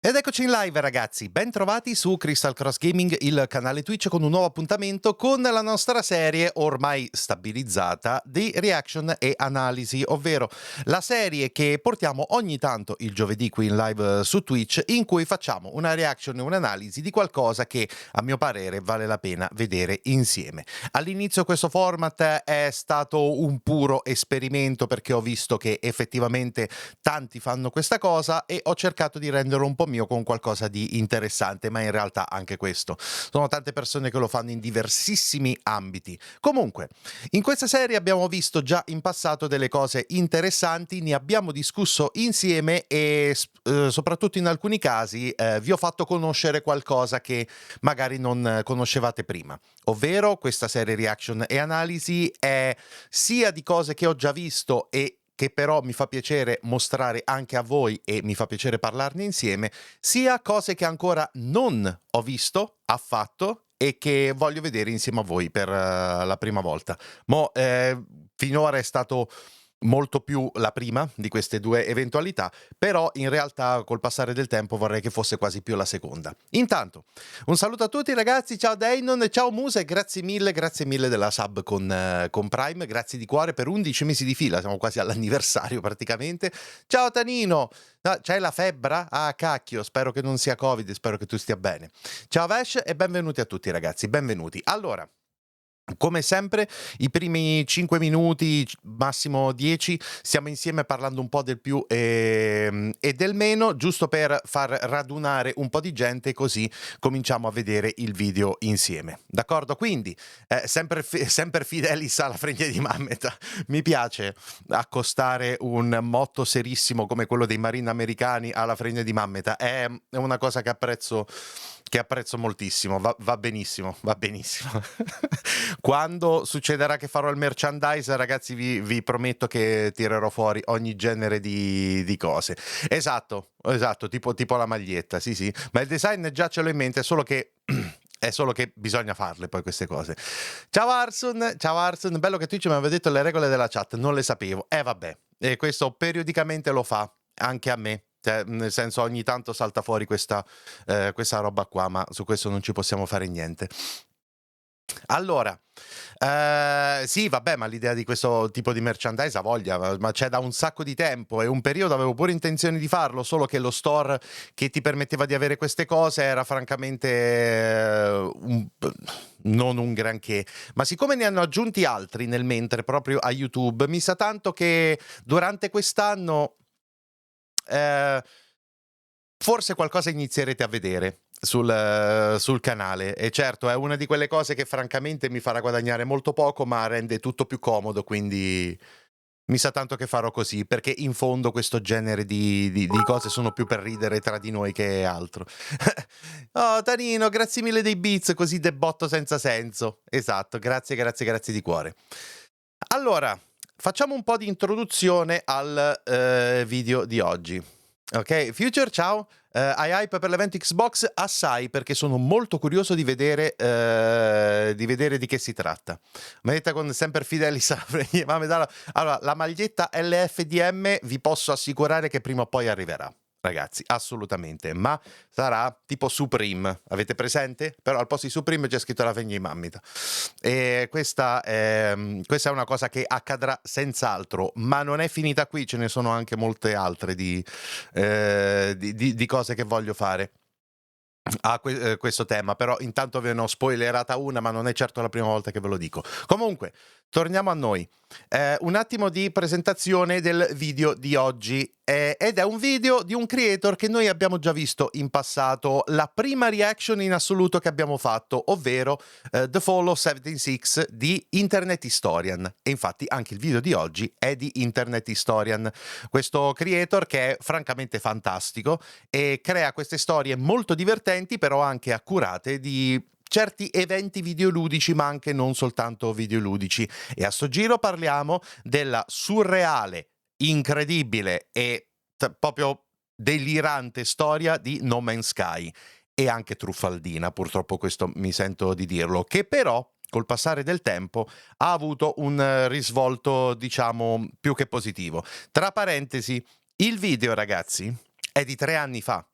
Ed eccoci in live ragazzi, ben trovati su Crystal Cross Gaming, il canale Twitch con un nuovo appuntamento con la nostra serie ormai stabilizzata di reaction e analisi, ovvero la serie che portiamo ogni tanto il giovedì qui in live su Twitch, in cui facciamo una reaction e un'analisi di qualcosa che a mio parere vale la pena vedere insieme. All'inizio questo format è stato un puro esperimento perché ho visto che effettivamente tanti fanno questa cosa e ho cercato di renderlo un po' mio con qualcosa di interessante, ma in realtà anche questo. Sono tante persone che lo fanno in diversissimi ambiti. Comunque, in questa serie abbiamo visto già in passato delle cose interessanti, ne abbiamo discusso insieme e soprattutto in alcuni casi vi ho fatto conoscere qualcosa che magari non conoscevate prima. Ovvero questa serie reaction e analisi è sia di cose che ho già visto e che però mi fa piacere mostrare anche a voi e mi fa piacere parlarne insieme, sia cose che ancora non ho visto affatto e che voglio vedere insieme a voi per la prima volta. Finora è stato molto più la prima di queste due eventualità, però in realtà col passare del tempo vorrei che fosse quasi più la seconda. Intanto, un saluto a tutti ragazzi, ciao Dainon, ciao Muse, grazie mille della sub con Prime, grazie di cuore per 11 mesi di fila, siamo quasi all'anniversario praticamente. Ciao Tanino, c'hai la febbre? Ah cacchio, spero che non sia Covid, spero che tu stia bene. Ciao Vesh e benvenuti a tutti ragazzi, benvenuti. Allora, come sempre, i primi 5 minuti, massimo 10, stiamo insieme parlando un po' del più e del meno, giusto per far radunare un po' di gente, così cominciamo a vedere il video insieme. D'accordo? Quindi, sempre fidelis alla fregna di Mammeta. Mi piace accostare un motto serissimo come quello dei marini americani alla fregna di Mammeta. È una cosa che apprezzo moltissimo, va benissimo, va benissimo. Quando succederà che farò il merchandise, ragazzi, vi prometto che tirerò fuori ogni genere di cose. Esatto, tipo la maglietta, sì, ma il design già ce l'ho in mente, è solo che bisogna farle poi queste cose. Ciao Arson, bello che Twitch mi aveva detto le regole della chat, non le sapevo. Vabbè, e questo periodicamente lo fa, anche a me. Cioè, nel senso, ogni tanto salta fuori questa roba qua, ma su questo non ci possiamo fare niente. Allora, sì, vabbè, ma l'idea di questo tipo di merchandise ha voglia, ma c'è da un sacco di tempo e un periodo avevo pure intenzione di farlo, solo che lo store che ti permetteva di avere queste cose era francamente non un granché, ma siccome ne hanno aggiunti altri nel mentre proprio a YouTube, mi sa tanto che durante quest'anno eh, forse qualcosa inizierete a vedere sul canale e certo è una di quelle cose che francamente mi farà guadagnare molto poco ma rende tutto più comodo, quindi mi sa tanto che farò così, perché in fondo questo genere di cose sono più per ridere tra di noi che altro. Oh Tanino, grazie mille dei beats, così debotto senza senso. Esatto, grazie di cuore. Allora, facciamo un po' di introduzione al video di oggi. Ok, Future, ciao. Hai hype per l'evento Xbox? Assai, perché sono molto curioso di vedere di che si tratta. Maglietta con sempre fidelis. Allora, la maglietta LFDM vi posso assicurare che prima o poi arriverà. Ragazzi, assolutamente, ma sarà tipo Supreme, avete presente? Però al posto di Supreme c'è scritto la fegna di Mammita. E questa è una cosa che accadrà senz'altro, ma non è finita qui, ce ne sono anche molte altre di cose che voglio fare a questo tema, però intanto ve ne ho spoilerata una, ma non è certo la prima volta che ve lo dico. Comunque, torniamo a noi. Un attimo di presentazione del video di oggi, ed è un video di un creator che noi abbiamo già visto in passato, la prima reaction in assoluto che abbiamo fatto, ovvero The Follow 76 di Internet Historian, e infatti anche il video di oggi è di Internet Historian, questo creator che è francamente fantastico e crea queste storie molto divertenti, però anche accurate, di certi eventi videoludici, ma anche non soltanto videoludici. E a sto giro parliamo della surreale, incredibile e proprio delirante storia di No Man's Sky, e anche truffaldina, purtroppo questo mi sento di dirlo, che però col passare del tempo ha avuto un risvolto, diciamo, più che positivo. Tra parentesi, il video, ragazzi, è di 3 anni fa.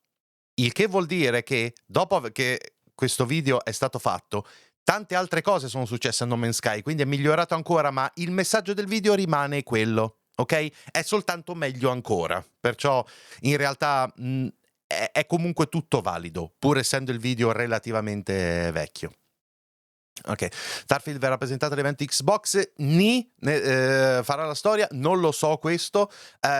Il che vuol dire che dopo che questo video è stato fatto, tante altre cose sono successe a No Man's Sky, quindi è migliorato ancora, ma il messaggio del video rimane quello, ok? È soltanto meglio ancora, perciò in realtà è comunque tutto valido, pur essendo il video relativamente vecchio. Ok, Starfield verrà presentato all'evento Xbox, farà la storia, non lo so questo.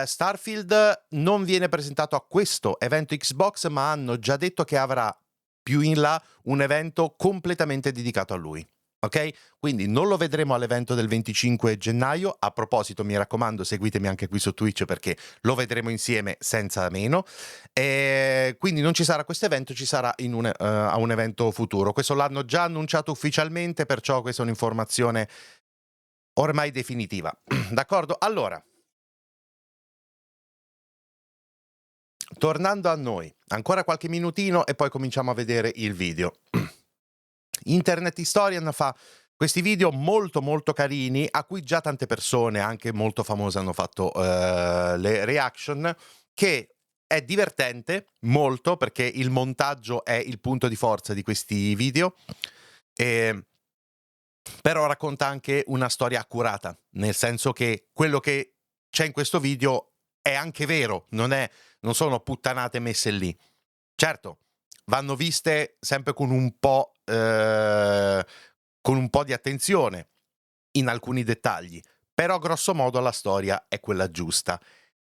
Starfield non viene presentato a questo evento Xbox, ma hanno già detto che avrà più in là un evento completamente dedicato a lui. Ok? Quindi non lo vedremo all'evento del 25 gennaio. A proposito, mi raccomando, seguitemi anche qui su Twitch perché lo vedremo insieme senza meno. Quindi non ci sarà questo evento, ci sarà a un evento futuro. Questo l'hanno già annunciato ufficialmente, perciò questa è un'informazione ormai definitiva. D'accordo? Allora, tornando a noi, ancora qualche minutino e poi cominciamo a vedere il video. Internet Historian fa questi video molto molto carini a cui già tante persone, anche molto famose, hanno fatto le reaction, che è divertente molto perché il montaggio è il punto di forza di questi video, però racconta anche una storia accurata, nel senso che quello che c'è in questo video è anche vero, non sono puttanate messe lì. Certo, vanno viste sempre con un po' di attenzione in alcuni dettagli, però grosso modo la storia è quella giusta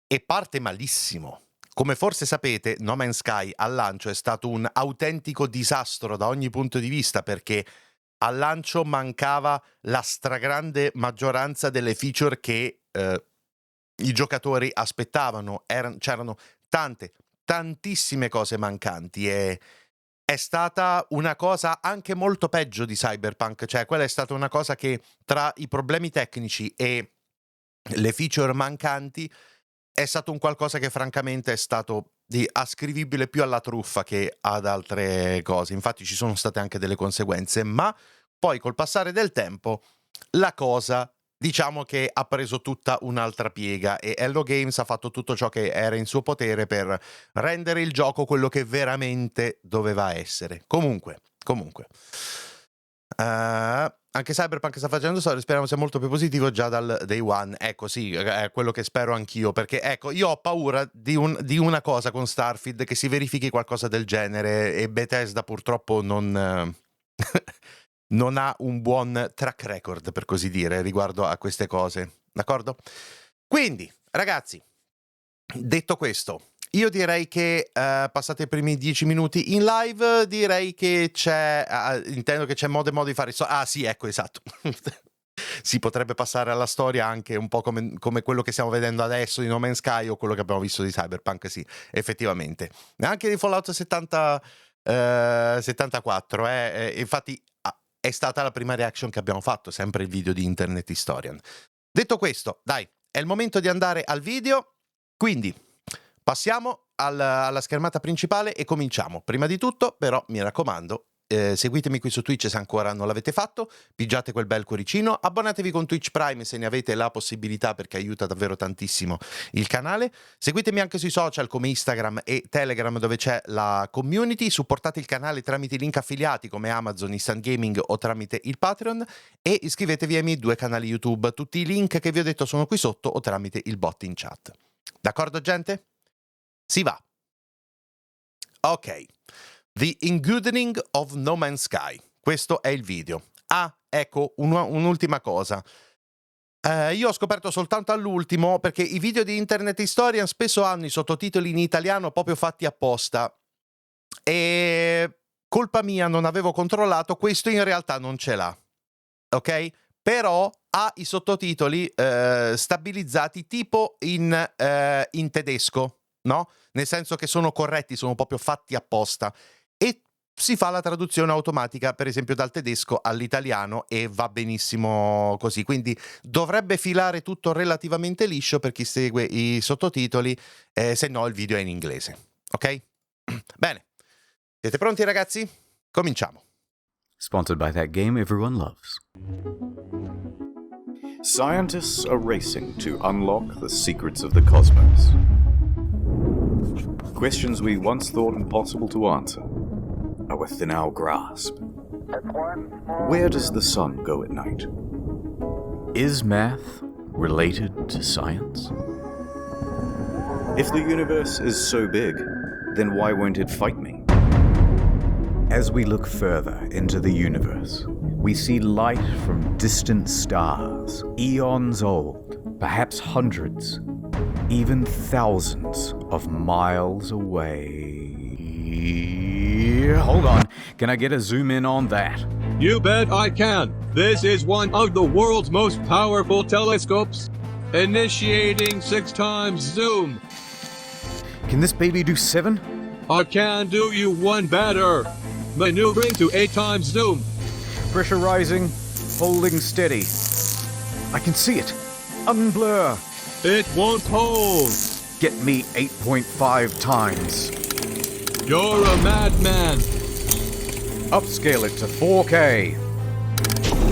e parte malissimo. Come forse sapete, No Man's Sky al lancio è stato un autentico disastro da ogni punto di vista, perché al lancio mancava la stragrande maggioranza delle feature che i giocatori aspettavano. C'erano tantissime cose mancanti e è stata una cosa anche molto peggio di Cyberpunk, cioè quella è stata una cosa che tra i problemi tecnici e le feature mancanti è stato un qualcosa che francamente è stato ascrivibile più alla truffa che ad altre cose. Infatti ci sono state anche delle conseguenze, ma poi col passare del tempo la cosa, diciamo che ha preso tutta un'altra piega e Hello Games ha fatto tutto ciò che era in suo potere per rendere il gioco quello che veramente doveva essere. Comunque. Anche Cyberpunk sta facendo storia, speriamo sia molto più positivo già dal day one. Ecco, sì, è quello che spero anch'io, perché ecco, io ho paura di una cosa con Starfield, che si verifichi qualcosa del genere, e Bethesda purtroppo non non ha un buon track record, per così dire, riguardo a queste cose, d'accordo? Quindi, ragazzi, detto questo, io direi che passate i primi 10 minuti in live, direi che intendo che c'è modo e modo di fare sì, ecco, esatto. Si potrebbe passare alla storia anche un po' come quello che stiamo vedendo adesso di No Man's Sky o quello che abbiamo visto di Cyberpunk, sì, effettivamente. Anche di Fallout 74, infatti è stata la prima reaction che abbiamo fatto, sempre il video di Internet Historian. Detto questo, dai, è il momento di andare al video, quindi passiamo alla schermata principale e cominciamo. Prima di tutto, però, mi raccomando, seguitemi qui su Twitch se ancora non l'avete fatto, pigiate quel bel cuoricino, abbonatevi con Twitch Prime se ne avete la possibilità, perché aiuta davvero tantissimo il canale. Seguitemi anche sui social come Instagram e Telegram, dove c'è la community. Supportate il canale tramite i link affiliati come Amazon, Instant Gaming o tramite il Patreon, e iscrivetevi ai miei 2 canali YouTube. Tutti i link che vi ho detto sono qui sotto o tramite il bot in chat. D'accordo, gente? Si va. Ok. The ENGOODENING of No Man's Sky. Questo è il video. Ecco, un'ultima cosa. Io ho scoperto soltanto all'ultimo, perché i video di Internet Historian spesso hanno i sottotitoli in italiano proprio fatti apposta. E colpa mia, non avevo controllato, questo in realtà non ce l'ha. Ok? Però ha i sottotitoli stabilizzati tipo in tedesco, no? Nel senso che sono corretti, sono proprio fatti apposta. E si fa la traduzione automatica, per esempio dal tedesco all'italiano, e va benissimo così. Quindi dovrebbe filare tutto relativamente liscio per chi segue i sottotitoli, se no il video è in inglese. Ok? Bene. Siete pronti, ragazzi? Cominciamo. Sponsored by that game everyone loves. Scientists are racing to unlock the secrets of the cosmos. Questions we once thought impossible to answer are within our grasp. Where does the sun go at night? Is math related to science? If the universe is so big, then why won't it fight me? As we look further into the universe, we see light from distant stars, eons old, perhaps hundreds, even thousands of miles away. Hold on, can I get a zoom in on that? You bet I can. This is one of the world's most powerful telescopes. Initiating 6 times zoom. Can this baby do 7? I can do you one better. Maneuvering to 8 times zoom. Pressure rising, holding steady. I can see it. Unblur. It won't hold. Get me 8.5 times. You're a madman. Upscale it to 4K.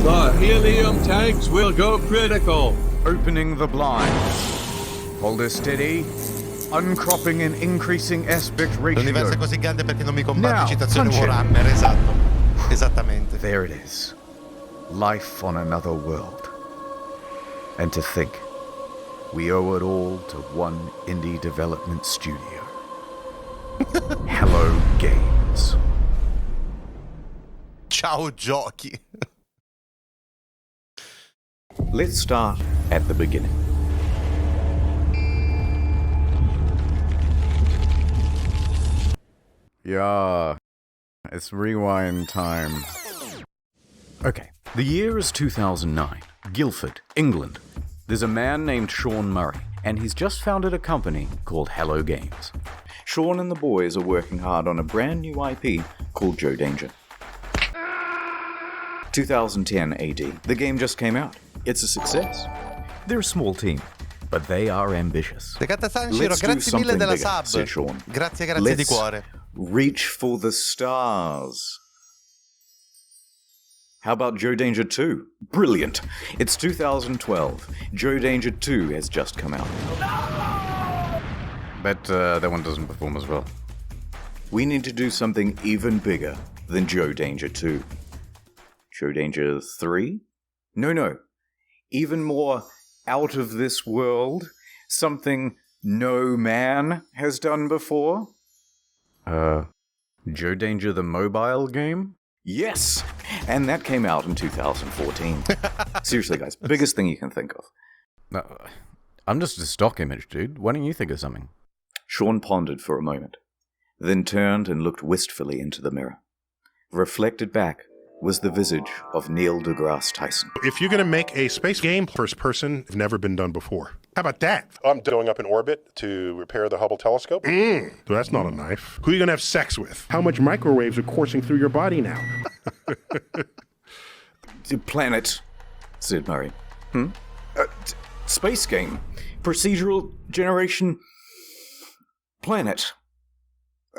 The helium tanks will go critical. Opening the blinds. Hold her steady. Uncropping and increasing aspect ratio. L'universo è così grande perché non mi combatti, Now, citazione punch it. Warhammer, esatto. Esattamente. There it is. Life on another world. And to think, we owe it all to one indie development studio. Hello Games. Ciao giochi. Let's start at the beginning. Yeah, it's rewind time. Okay, the year is 2009, Guildford, England. There's a man named Sean Murray, and he's just founded a company called Hello Games. Sean and the boys are working hard on a brand new IP called Joe Danger. 2010 AD, the game just came out. It's a success. They're a small team, but they are ambitious. Legate Sanshiro, Let's do grazie mille something della bigger, sub. said Sean. Grazie di Let's cuore. reach for the stars. How about Joe Danger 2? Brilliant! It's 2012. Joe Danger 2 has just come out. But that one doesn't perform as well. We need to do something even bigger than Joe Danger 2. Joe Danger 3? No. Even more out of this world. Something no man has done before. Joe Danger the mobile game? Yes! And that came out in 2014. Seriously, guys, biggest thing you can think of. I'm just a stock image, dude. Why don't you think of something? Sean pondered for a moment, then turned and looked wistfully into the mirror. Reflected back was the visage of Neil deGrasse Tyson. If you're going to make a space game, first person, it's never been done before. How about that? I'm going up in orbit to repair the Hubble telescope. That's not a knife. Who are you going to have sex with? How much microwaves are coursing through your body now? Planet, said Murray. Space game. Procedural generation. Planet.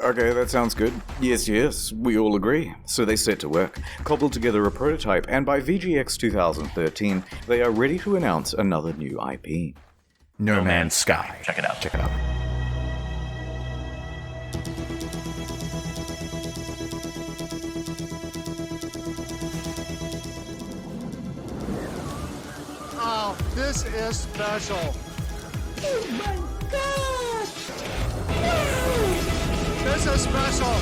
Okay, that sounds good. Yes, we all agree. So they set to work, cobbled together a prototype, and by VGX 2013, they are ready to announce another new IP. No Man's Sky. Check it out. Oh, this is special. Oh my gosh! This is special.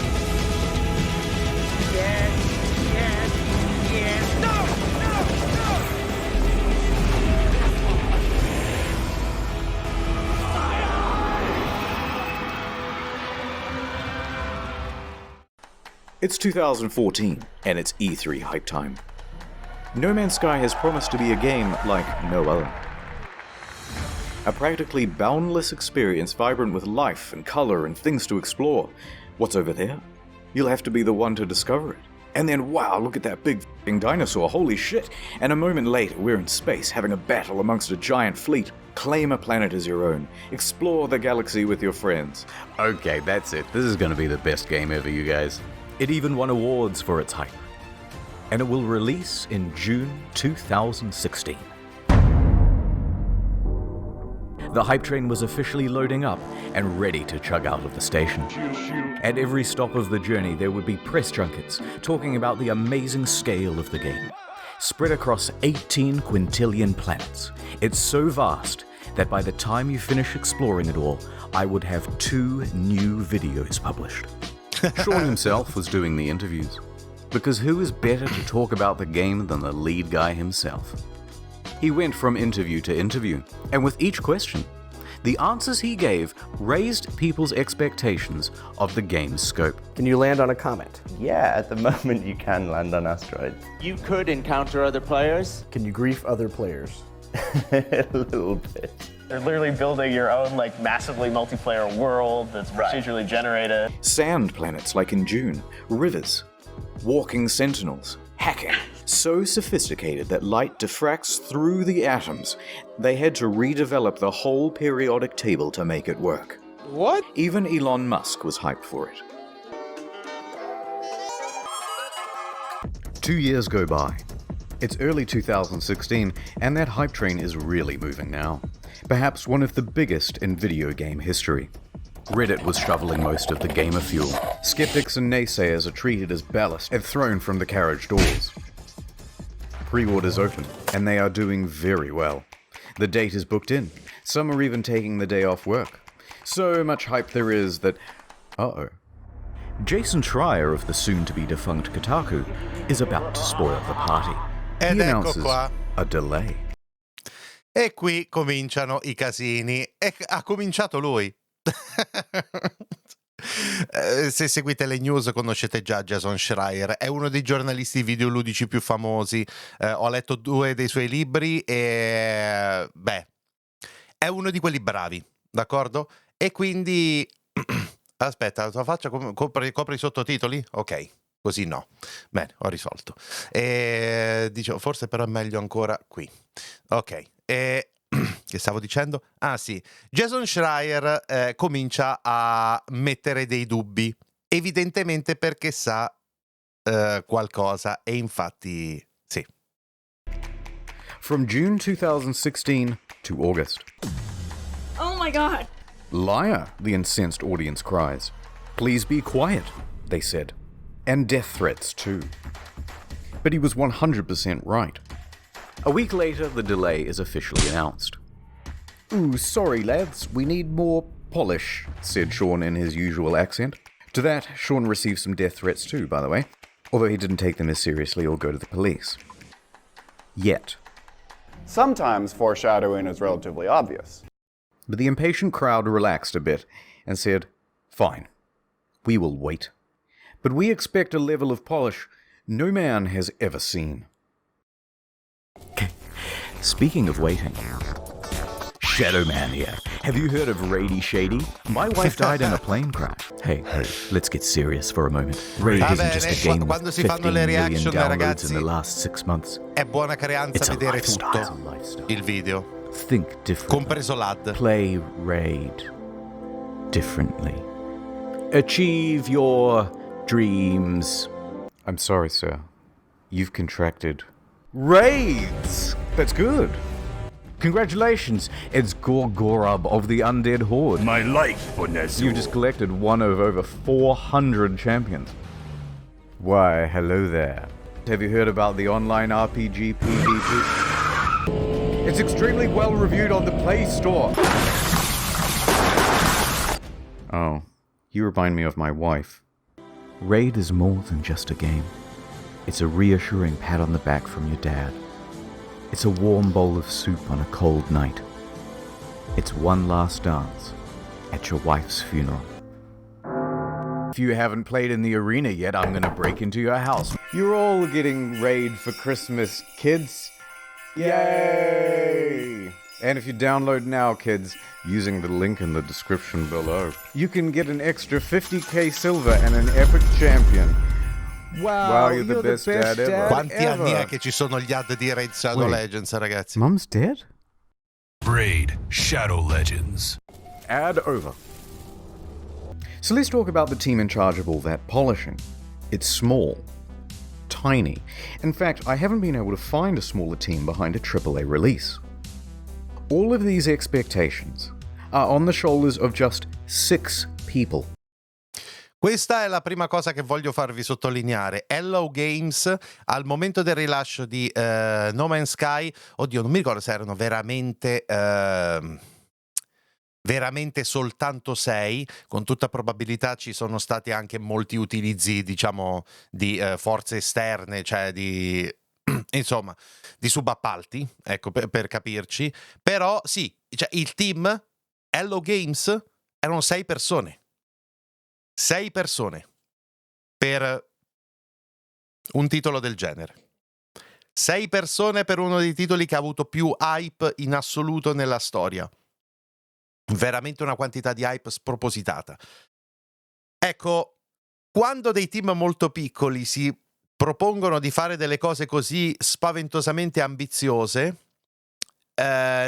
Yes. No! It's 2014, and it's E3 hype time. No Man's Sky has promised to be a game like no other. A practically boundless experience vibrant with life and color and things to explore. What's over there? You'll have to be the one to discover it. And then, wow, look at that big f***ing dinosaur, holy shit. And a moment later, we're in space, having a battle amongst a giant fleet. Claim a planet as your own. Explore the galaxy with your friends. Okay, that's it. This is going to be the best game ever, you guys. It even won awards for its hype. And it will release in June 2016. the hype train was officially loading up and ready to chug out of the station. At every stop of the journey, there would be press junkets talking about the amazing scale of the game. Spread across 18 quintillion planets, it's so vast that by the time you finish exploring it all, I would have 2 new videos published. Sean himself was doing the interviews, because who is better to talk about the game than the lead guy himself? He went from interview to interview, and with each question, the answers he gave raised people's expectations of the game's scope. Can you land on a comet? Yeah, at the moment you can land on asteroids. You could encounter other players. Can you grief other players? A little bit. They're literally building your own like massively multiplayer world that's procedurally generated. Sand planets like in June, rivers, walking sentinels, hacking. So sophisticated that light diffracts through the atoms, they had to redevelop the whole periodic table to make it work. What? Even Elon Musk was hyped for it. 2 years go by. It's early 2016, and that hype train is really moving now. Perhaps one of the biggest in video game history. Reddit was shoveling most of the gamer fuel. Skeptics and naysayers are treated as ballast and thrown from the carriage doors. Pre-orders open, and they are doing very well. The date is booked in. Some are even taking the day off work. So much hype there is that... uh-oh. Jason Schreier of the soon-to-be defunct Kotaku is about to spoil the party. He announces a delay. E qui cominciano i casini. E ha cominciato lui. Se seguite le news conoscete già Jason Schreier, è uno dei giornalisti videoludici più famosi. Ho letto 2 dei suoi libri e è uno di quelli bravi, d'accordo? E quindi aspetta, la tua faccia copri i sottotitoli? Ok, così no. Bene, ho risolto. Dicevo, forse però è meglio ancora qui. Ok. Che stavo dicendo? Ah sì, Jason Schreier comincia a mettere dei dubbi, evidentemente perché sa qualcosa, e infatti sì. From June 2016 to August. Oh my god! Liar, the incensed audience cries. Please be quiet, they said. And death threats too. But he was 100% right. A week later, the delay is officially announced. Ooh, sorry lads, we need more polish, said Sean in his usual accent. To that, Sean received some death threats too, by the way, although he didn't take them as seriously or go to the police. Yet. Sometimes foreshadowing is relatively obvious. But the impatient crowd relaxed a bit and said, fine, we will wait. But we expect a level of polish no man has ever seen. Speaking of waiting, Shadow Man here. Have you heard of Rady Shady? My wife died in a plane crash. Hey, let's get serious for a moment. Raid isn't just a game with 15 million downloads in the last 6 months. È buona creanza vedere tutto il video. Think differently. Compreso l'ad. Play Raid differently. Achieve your dreams. I'm sorry, sir. You've contracted Raids! That's good. Congratulations, it's Gorgorub of the Undead Horde. My life, Bonezu. You've just collected one of over 400 champions. Why, hello there. Have you heard about the online RPG PvP? It's extremely well reviewed on the Play Store. Oh, you remind me of my wife. Raid is more than just a game. It's a reassuring pat on the back from your dad. It's a warm bowl of soup on a cold night. It's one last dance at your wife's funeral. If you haven't played in the arena yet, I'm gonna break into your house. You're all getting Raid for Christmas, kids. Yay! And if you download now, kids, using the link in the description below, you can get an extra 50k silver and an epic champion. Wow, you're the best dad ever. Quanti anni è che ci sono gli ad di Raid Shadow Legends, ragazzi? Mom's dead? Raid Shadow Legends. Ad over. So let's talk about the team in charge of all that polishing. It's small. Tiny. In fact, I haven't been able to find a smaller team behind a AAA release. All of these expectations are on the shoulders of just 6 people. Questa è la prima cosa che voglio farvi sottolineare. Hello Games, al momento del rilascio di No Man's Sky, oddio, non mi ricordo se erano veramente soltanto 6, con tutta probabilità ci sono stati anche molti utilizzi, diciamo, di forze esterne, cioè di insomma, di subappalti, ecco, per capirci. Però sì, cioè, il team Hello Games erano 6 persone. 6 persone per un titolo del genere. 6 persone per uno dei titoli che ha avuto più hype in assoluto nella storia. Veramente una quantità di hype spropositata. Ecco, quando dei team molto piccoli si propongono di fare delle cose così spaventosamente ambiziose,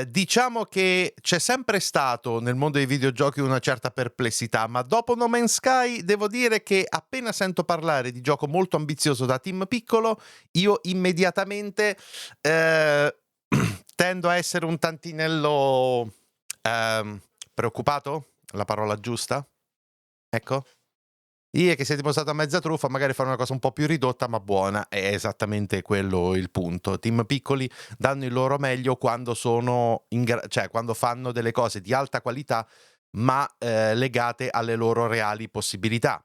diciamo che c'è sempre stato nel mondo dei videogiochi una certa perplessità, ma dopo No Man's Sky devo dire che appena sento parlare di gioco molto ambizioso da team piccolo, io immediatamente tendo a essere un tantinello preoccupato? La parola giusta? Ecco. Io che si è dimostrato a mezza truffa, magari fare una cosa un po' più ridotta ma buona, è esattamente quello il punto. Team piccoli danno il loro meglio quando sono cioè quando fanno delle cose di alta qualità ma legate alle loro reali possibilità.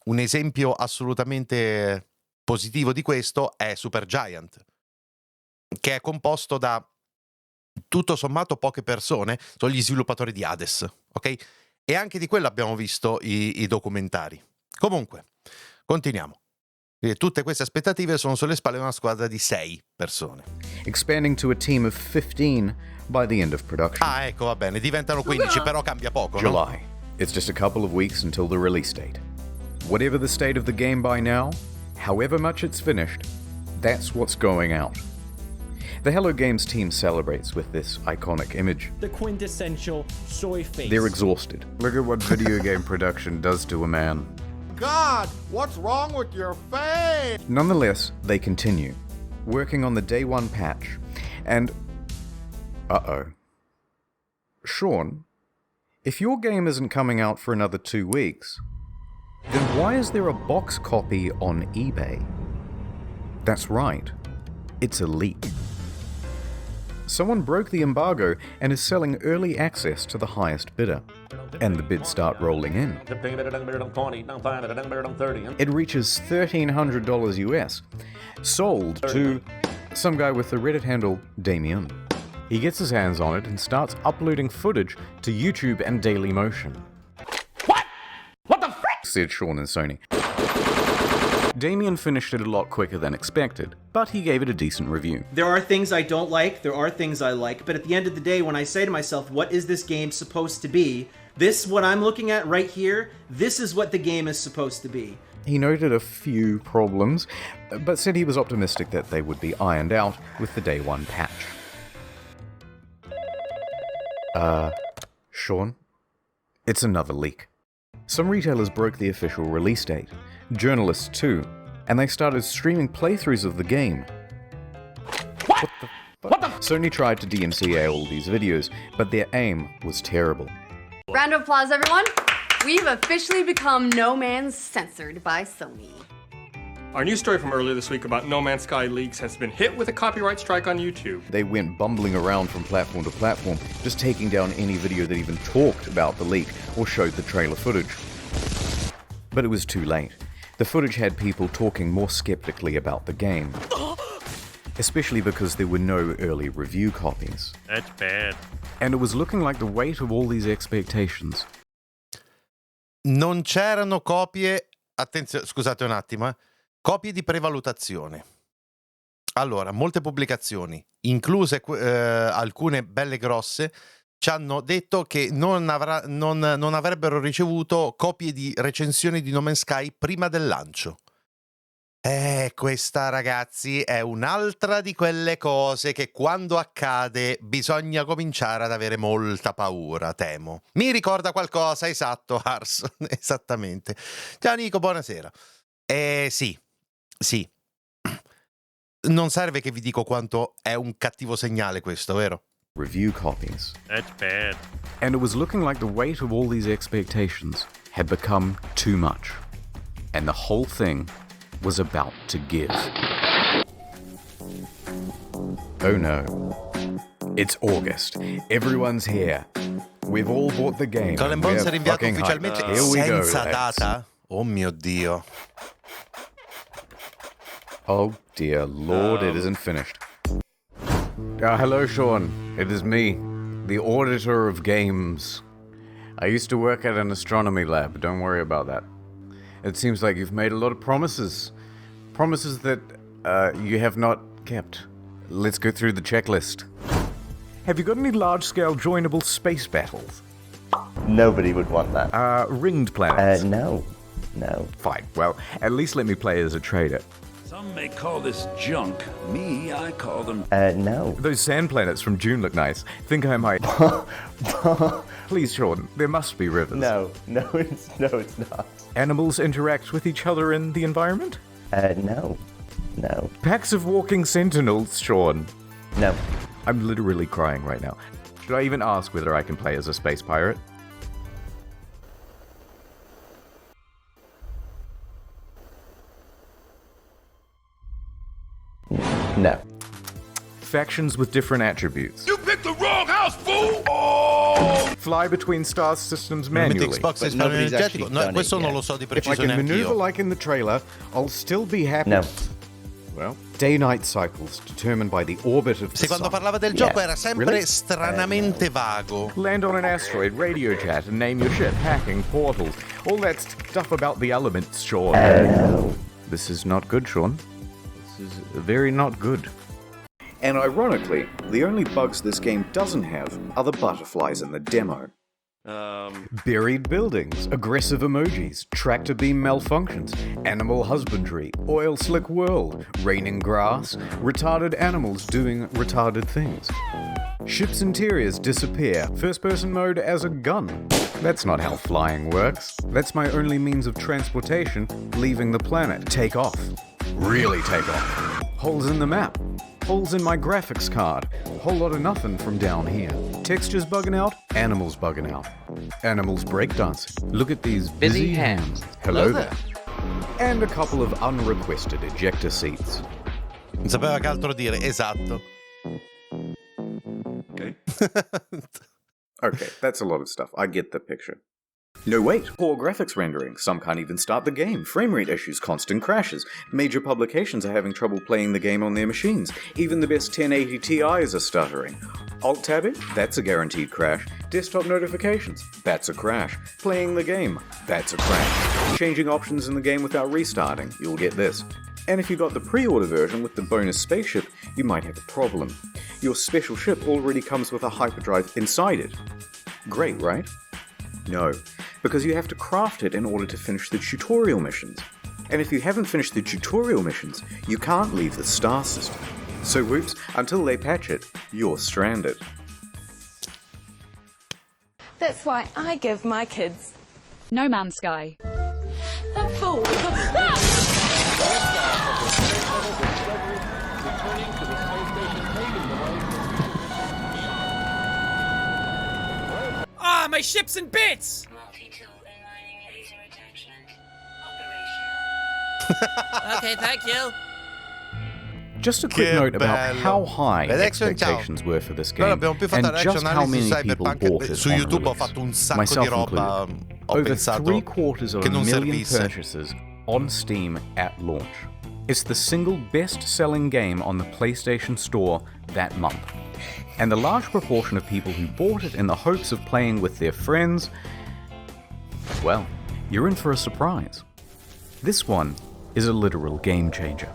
Un esempio assolutamente positivo di questo è Supergiant, che è composto da tutto sommato poche persone, sono gli sviluppatori di Hades, ok? E anche di quello abbiamo visto i documentari. Comunque, continuiamo. Tutte queste aspettative sono sulle spalle di una squadra di 6 persone. Expanding to a team of 15 by the end of production. Ah, ecco, va bene, diventano 15, però cambia poco, no? July. It's just a couple of weeks until the release date. Whatever the state of the game by now, however much it's finished, that's what's going out. The Hello Games team celebrates with this iconic image. The quintessential soy face. They're exhausted. Look at what video game production does to a man. God, what's wrong with your face? Nonetheless, they continue, working on the day one patch, and... uh-oh. Sean, if your game isn't coming out for another 2 weeks, then why is there a box copy on eBay? That's right, it's a leak. Someone broke the embargo and is selling early access to the highest bidder. And the bids start rolling in. It reaches $1,300 US, sold to some guy with the Reddit handle Damien. He gets his hands on it and starts uploading footage to YouTube and Dailymotion. What the frick? Said Sean and Sony. Damien finished it a lot quicker than expected, but he gave it a decent review. There are things I don't like, there are things I like, but at the end of the day, when I say to myself, what is this game supposed to be? This, what I'm looking at right here, this is what the game is supposed to be. He noted a few problems, but said he was optimistic that they would be ironed out with the day one patch. Sean? It's another leak. Some retailers broke the official release date, journalists too, and they started streaming playthroughs of the game. What the Sony tried to DMCA all these videos, but their aim was terrible. Round of applause, everyone. We've officially become No Man's censored by Sony. Our news story from earlier this week about No Man's Sky leaks has been hit with a copyright strike on YouTube. They went bumbling around from platform to platform, just taking down any video that even talked about the leak or showed the trailer footage. But it was too late. The footage had people talking more skeptically about the game. Especially because there were no early review copies. That's bad. And it was looking like the weight of all these expectations. Non c'erano copie, attenzione, scusate un attimo, copie di prevalutazione. Allora, molte pubblicazioni, incluse alcune belle grosse, ci hanno detto che non avrebbero ricevuto copie di recensioni di No Man's Sky prima del lancio. Questa, ragazzi, è un'altra di quelle cose che quando accade bisogna cominciare ad avere molta paura, temo. Mi ricorda qualcosa, esatto, Ars, esattamente. Ciao Nico, buonasera. Sì. Non serve che vi dico quanto è un cattivo segnale questo, vero? review copies. That's bad. And it was looking like the weight of all these expectations had become too much. And the whole thing was about to give. Oh no. It's August. Everyone's here. We've all bought the game. Skull and Bones è rinviato ufficialmente senza data? Oh mio Dio. Oh dear Lord, it isn't finished. Hello, Sean. It is me, the auditor of games. I used to work at an astronomy lab. Don't worry about that. It seems like you've made a lot of promises. Promises that you have not kept. Let's go through the checklist. Have you got any large-scale joinable space battles? Nobody would want that. Ringed planets? No. Fine. Well, at least let me play as a trader. Some may call this junk. Me, I call them... No. Those sand planets from June look nice. Think I might... Please, Sean, there must be rivers. No, it's not. Animals interact with each other in the environment? No. Packs of walking sentinels, Sean. No. I'm literally crying right now. Should I even ask whether I can play as a space pirate? No. Factions with different attributes. You picked the wrong house, fool! Oh! Fly between star systems manually. Xbox è energetico. No, questo non lo so di If I preciso can neanche maneuver io. like in the trailer, I'll still be happy. No. Well, day-night cycles determined by the orbit of the Se quando sun. parlava del gioco era sempre Really? stranamente vago. Land on an asteroid, radio chat, and name your ship, hacking, portals, all that stuff about the elements, Sean. No. This is not good, Sean. This is very not good. And ironically, the only bugs this game doesn't have are the butterflies in the demo. Buried buildings, aggressive emojis, tractor beam malfunctions, animal husbandry, oil slick world, raining grass, retarded animals doing retarded things. Ship's interiors disappear, first person mode as a gun. That's not how flying works. That's my only means of transportation, leaving the planet. Take off. Really take off. Holes in the map. Holes in my graphics card. Whole lot of nothing from down here. Textures bugging out, animals bugging out. Animals breakdancing. Look at these busy hands. Hello there. And a couple of unrequested ejector seats. Non sapeva che altro dire, esatto. Okay. Okay, that's a lot of stuff. I get the picture. No wait, poor graphics rendering, some can't even start the game, frame rate issues, constant crashes, major publications are having trouble playing the game on their machines, even the best 1080 Ti's are stuttering. Alt-tabbing? That's a guaranteed crash. Desktop notifications? That's a crash. Playing the game? That's a crash. Changing options in the game without restarting? You'll get this. And if you got the pre-order version with the bonus spaceship, you might have a problem. Your special ship already comes with a hyperdrive inside it. Great, right? No, because you have to craft it in order to finish the tutorial missions. And if you haven't finished the tutorial missions, you can't leave the star system. So whoops, until they patch it, you're stranded. That's why I give my kids No Man's Sky. a fool. Ah, my ship's in bits! Okay, thank you. Just a quick note about how high expectations were for this game, and just how many people bought it su on YouTube ho release, fatto un sacco myself di roba. included. Ho Over pensato 750,000 purchases on Steam at launch. It's the single best-selling game on the PlayStation Store that month. And the large proportion of people who bought it in the hopes of playing with their friends, well, you're in for a surprise. This one is a literal game changer.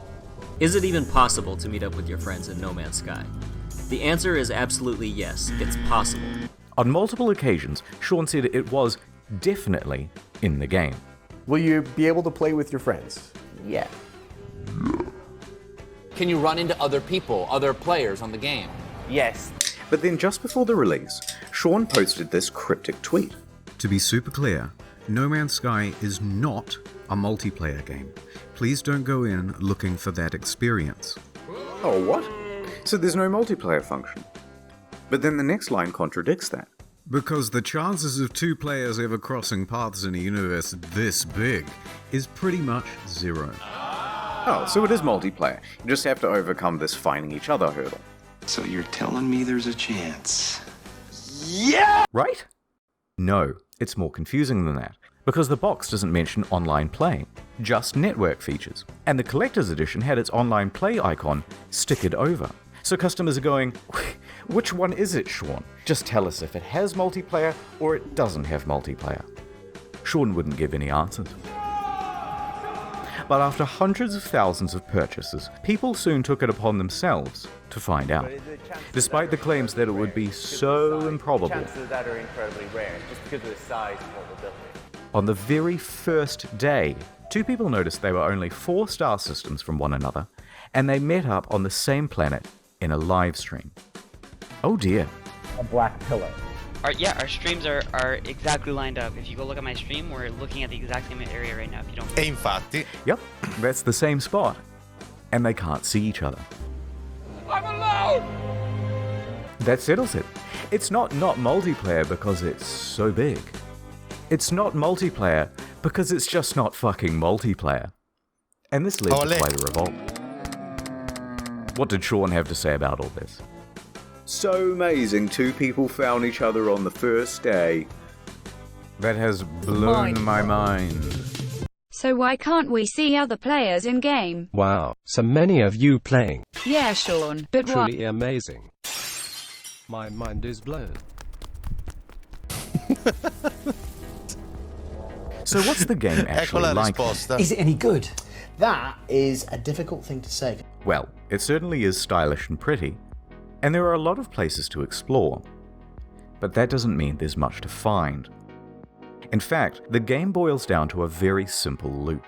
Is it even possible to meet up with your friends in No Man's Sky? The answer is absolutely yes, it's possible. On multiple occasions, Sean said it was definitely in the game. Will you be able to play with your friends? Yeah. Can you run into other people, other players on the game? Yes. But then just before the release, Sean posted this cryptic tweet. To be super clear, No Man's Sky is not a multiplayer game. Please don't go in looking for that experience. Oh, what? So there's no multiplayer function? But then the next line contradicts that. Because the chances of two players ever crossing paths in a universe this big is pretty much zero. Oh, so it is multiplayer. You just have to overcome this finding each other hurdle. So you're telling me there's a chance? Yeah! Right? No, it's more confusing than that. Because the box doesn't mention online play, just network features. And the collector's edition had its online play icon stickered over. So customers are going, which one is it, Sean? Just tell us if it has multiplayer or it doesn't have multiplayer. Sean wouldn't give any answers. But after hundreds of thousands of purchases, people soon took it upon themselves to find out. Despite the claims that it would be so improbable. Chances of that are incredibly rare, just because of the size and probability. On the very first day, two people noticed they were only 4 star systems from one another, and they met up on the same planet in a live stream. Oh dear. A black pillar. Our streams are exactly lined up. If you go look at my stream, we're looking at the exact same area right now. If you don't. E infatti. Yep, that's the same spot. And they can't see each other. I'm alone! That settles it. It's not multiplayer because it's so big. It's not multiplayer because it's just not fucking multiplayer. And this led to quite a revolt. What did Sean have to say about all this? So amazing, 2 people found each other on the first day. That has blown my mind. So why can't we see other players in game? Wow, so many of you playing. Yeah, Sean, but what? Truly amazing. My mind is blown. So what's the game actually like? Is it any good? That is a difficult thing to say. Well, it certainly is stylish and pretty, and there are a lot of places to explore. But that doesn't mean there's much to find. In fact, the game boils down to a very simple loop.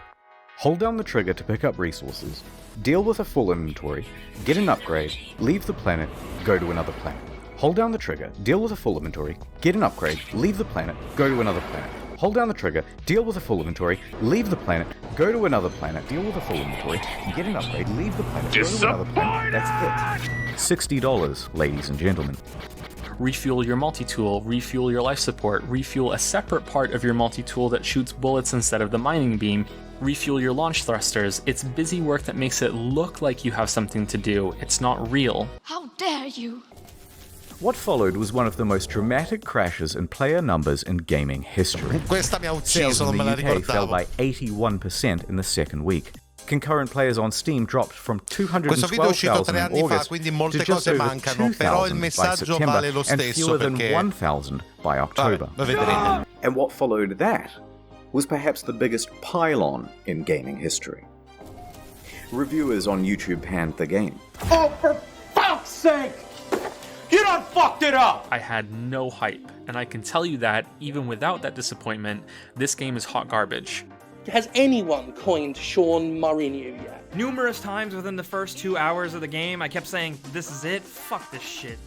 Hold down the trigger to pick up resources, deal with a full inventory, get an upgrade, leave the planet, go to another planet. Hold down the trigger, deal with a full inventory, get an upgrade, leave the planet, go to another planet. Hold down the trigger, deal with a full inventory, leave the planet, go to another planet, deal with a full inventory, get an upgrade, leave the planet, go to another planet. That's it. $60, ladies and gentlemen. Refuel your multi-tool, refuel your life support, refuel a separate part of your multi-tool that shoots bullets instead of the mining beam, refuel your launch thrusters. It's busy work that makes it look like you have something to do. It's not real. How dare you? What followed was one of the most dramatic crashes in player numbers in gaming history. Questa mi ha Sales ucciso, in non me la the UK fell ricordavo. by 81% in the second week. Concurrent players on Steam dropped from Questo video è uscito 3 212,000 in anni fa, August quindi to molte just cose over mancano, però il 2,000 by messaggio September vale lo and stesso fewer than perché 1,000 by October. Vabbè, lo vedrete. And what followed that was perhaps the biggest pile-on in gaming history. Reviewers on YouTube panned the game. Oh, for fuck's sake! You done fucked it up! I had no hype, and I can tell you that, even without that disappointment, this game is hot garbage. Has anyone coined Sean Mourinho yet? Numerous times within the first 2 hours of the game, I kept saying, this is it? Fuck this shit.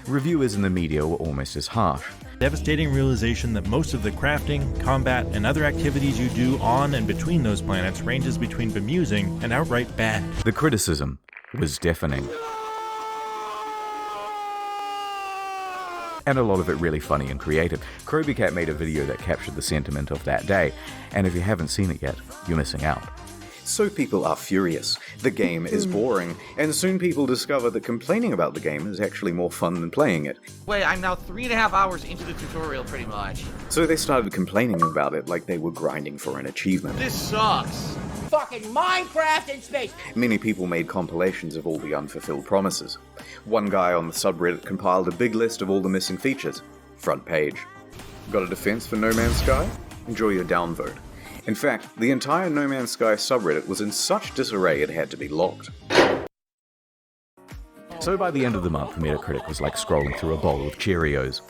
Reviewers in the media were almost as harsh. Devastating realization that most of the crafting, combat, and other activities you do on and between those planets ranges between bemusing and outright bad. The criticism was deafening. And a lot of it really funny and creative. Krobycat made a video that captured the sentiment of that day, and if you haven't seen it yet, you're missing out. So people are furious. The game is boring, and soon people discover that complaining about the game is actually more fun than playing it. Wait, I'm now 3.5 hours into the tutorial pretty much. So they started complaining about it like they were grinding for an achievement. This sucks. Fucking Minecraft in space! Many people made compilations of all the unfulfilled promises. One guy on the subreddit compiled a big list of all the missing features. Front page. Got a defense for No Man's Sky? Enjoy your downvote. In fact, the entire No Man's Sky subreddit was in such disarray it had to be locked. So by the end of the month, Metacritic was like scrolling through a bowl of Cheerios.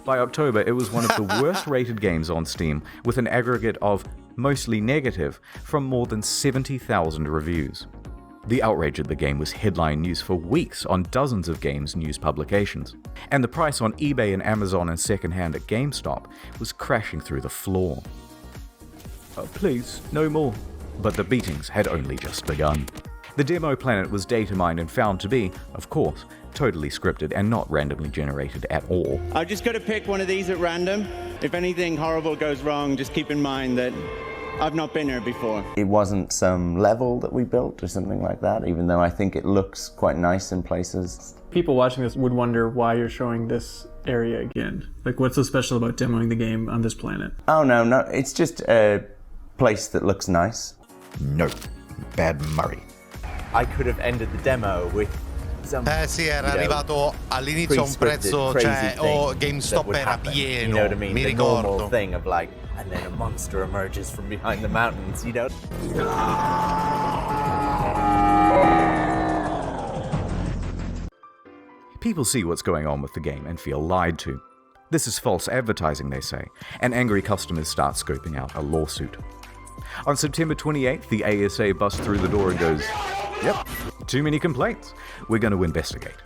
By October, it was one of the worst rated games on Steam, with an aggregate of mostly negative from more than 70,000 reviews. The outrage at the game was headline news for weeks on dozens of games news publications, and the price on eBay and Amazon and secondhand at GameStop was crashing through the floor. Please, no more. But the beatings had only just begun. The demo planet was data mined and found to be, of course, totally scripted and not randomly generated at all. I've just got to pick one of these at random. If anything horrible goes wrong, just keep in mind that I've not been here before. It wasn't some level that we built or something like that, even though I think it looks quite nice in places. People watching this would wonder why you're showing this area again. Like, what's so special about demoing the game on this planet? Oh, no, it's just a place that looks nice. No, bad Murray. I could have ended the demo with some, sì, era arrivato all'inizio a un prezzo, cioè, GameStop era pieno, you know what I mean? mi the ricordo. Normal thing of like, and then a monster emerges from behind the mountains, you know? People see what's going on with the game and feel lied to. This is false advertising, they say, and angry customers start scoping out a lawsuit. On September 28th, the ASA busts through the door and goes, "Yep, too many complaints. We're going to investigate."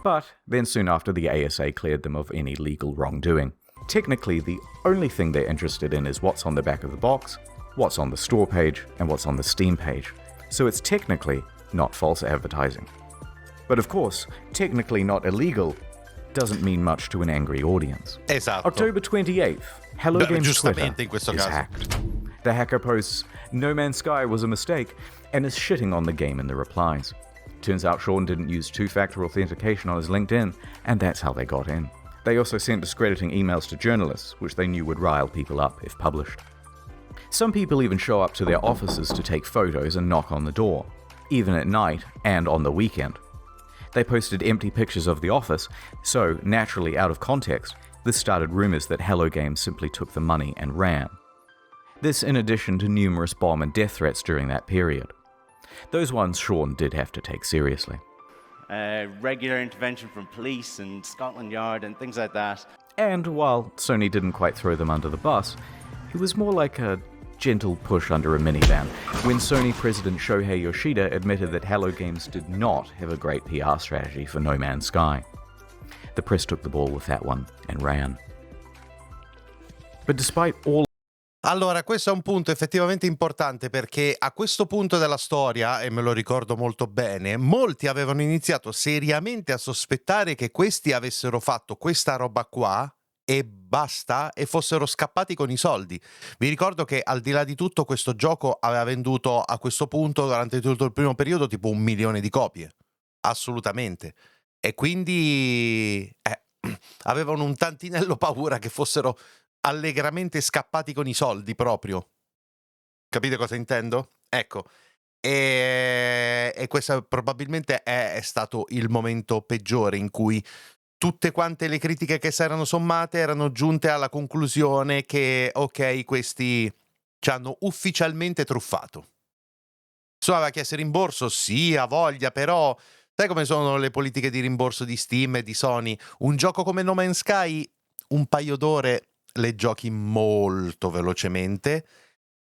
But then soon after, the ASA cleared them of any legal wrongdoing. Technically, the only thing they're interested in is what's on the back of the box, what's on the store page, and what's on the Steam page. So it's technically not false advertising. But of course, technically not illegal doesn't mean much to an angry audience. Esatto. October 28th, Hello Games Twitter in questo is caso. hacked. The hacker posts, "No Man's Sky was a mistake," and is shitting on the game in the replies. Turns out Sean didn't use two-factor authentication on his LinkedIn, and that's how they got in. They also sent discrediting emails to journalists, which they knew would rile people up if published. Some people even show up to their offices to take photos and knock on the door, even at night and on the weekend. They posted empty pictures of the office, so, naturally out of context, this started rumors that Hello Games simply took the money and ran. This in addition to numerous bomb and death threats during that period. Those ones Sean did have to take seriously. Regular intervention from police and Scotland Yard and things like that. And while Sony didn't quite throw them under the bus, it was more like a gentle push under a minivan when Sony President Shohei Yoshida admitted that Hello Games did not have a great PR strategy for No Man's Sky. The press took the ball with that one and ran. But despite all Allora, questo è un punto effettivamente importante perché a questo punto della storia, e me lo ricordo molto bene, molti avevano iniziato seriamente a sospettare che questi avessero fatto questa roba qua e basta, e fossero scappati con i soldi. Vi ricordo che al di là di tutto questo gioco aveva venduto a questo punto durante tutto il primo periodo tipo 1 milione di copie. Assolutamente. E quindi avevano un tantinello paura che fossero allegramente scappati con i soldi proprio. Capite cosa intendo? Ecco. E questo probabilmente è stato il momento peggiore in cui tutte quante le critiche che si erano sommate erano giunte alla conclusione che ok, questi ci hanno ufficialmente truffato. Insomma, aveva chiesto rimborso? Sì, ha voglia, però sai come sono le politiche di rimborso di Steam e di Sony? Un gioco come No Man's Sky, un paio d'ore le giochi molto velocemente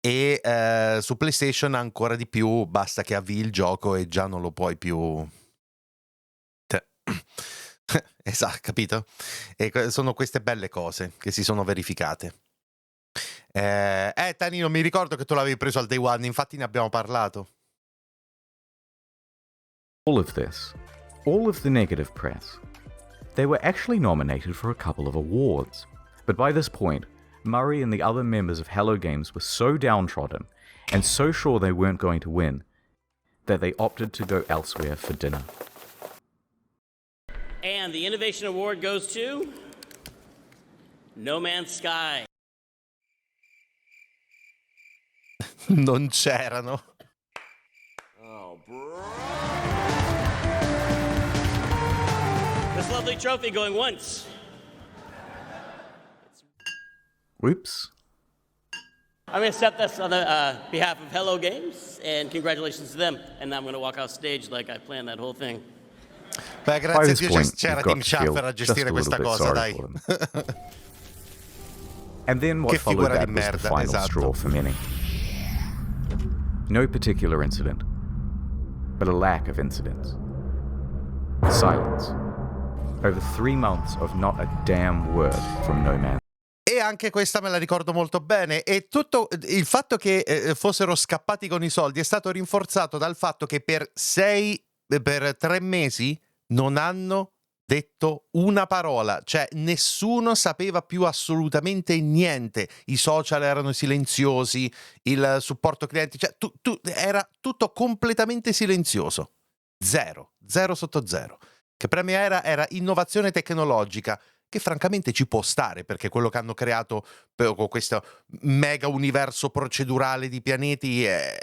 e su PlayStation ancora di più, basta che avvii il gioco e già non lo puoi più... Esatto, capito? E sono queste belle cose che si sono verificate. Tanino, mi ricordo che tu l'avevi preso al day one, infatti ne abbiamo parlato. all of this, all of the negative press, they were actually nominated for a couple of awards. But by this point, Murray and the other members of Hello Games were so downtrodden and so sure they weren't going to win that they opted to go elsewhere for dinner. And the Innovation Award goes to No Man's Sky. Non c'erano. Oh, bro. This lovely trophy going once. Whoops. I'm going to accept this on the behalf of Hello Games, and congratulations to them. And now I'm going to walk off stage like I planned that whole thing. Beh, grazie a Dio c'era Tim Schafer a gestire questa cosa, dai. And then what followed that was the final straw for many. No particular incident, but a lack of incidents. Silence. Over 3 months of not a damn word from No Man. E anche questa me la ricordo molto bene. E tutto il fatto che fossero scappati con i soldi è stato rinforzato dal fatto che per 3 mesi non hanno detto una parola, cioè nessuno sapeva più assolutamente niente, i social erano silenziosi, il supporto clienti, cioè era tutto completamente silenzioso, zero sotto zero. Che per me era innovazione tecnologica, che francamente ci può stare, perché quello che hanno creato con questo mega universo procedurale di pianeti è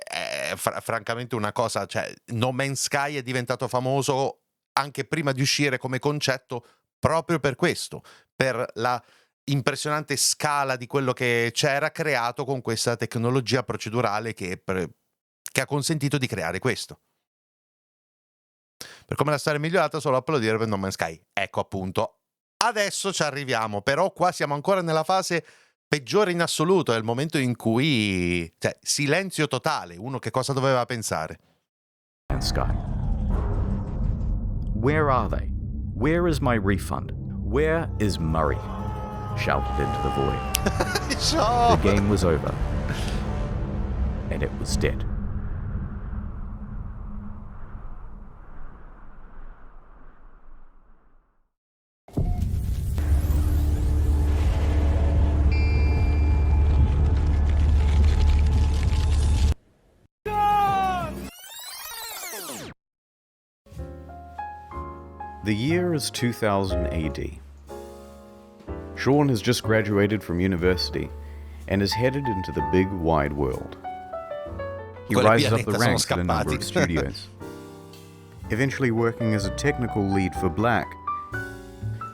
francamente una cosa, cioè No Man's Sky è diventato famoso anche prima di uscire come concetto proprio per questo, per la impressionante scala di quello che c'era creato con questa tecnologia procedurale che ha consentito di creare questo. Per come la storia è migliorata, solo applaudire per No Man's Sky. Ecco appunto. Adesso ci arriviamo, però qua siamo ancora nella fase peggiore in assoluto, è il momento in cui, cioè, silenzio totale, uno che cosa doveva pensare? Sky. Where are they? Where is my refund? Where is Murray? Shouted into the void. Sure. The game was over. And it was dead. The year is 2000 AD. Sean has just graduated from university and is headed into the big wide world. He rises up the ranks at a number of studios, eventually working as a technical lead for Black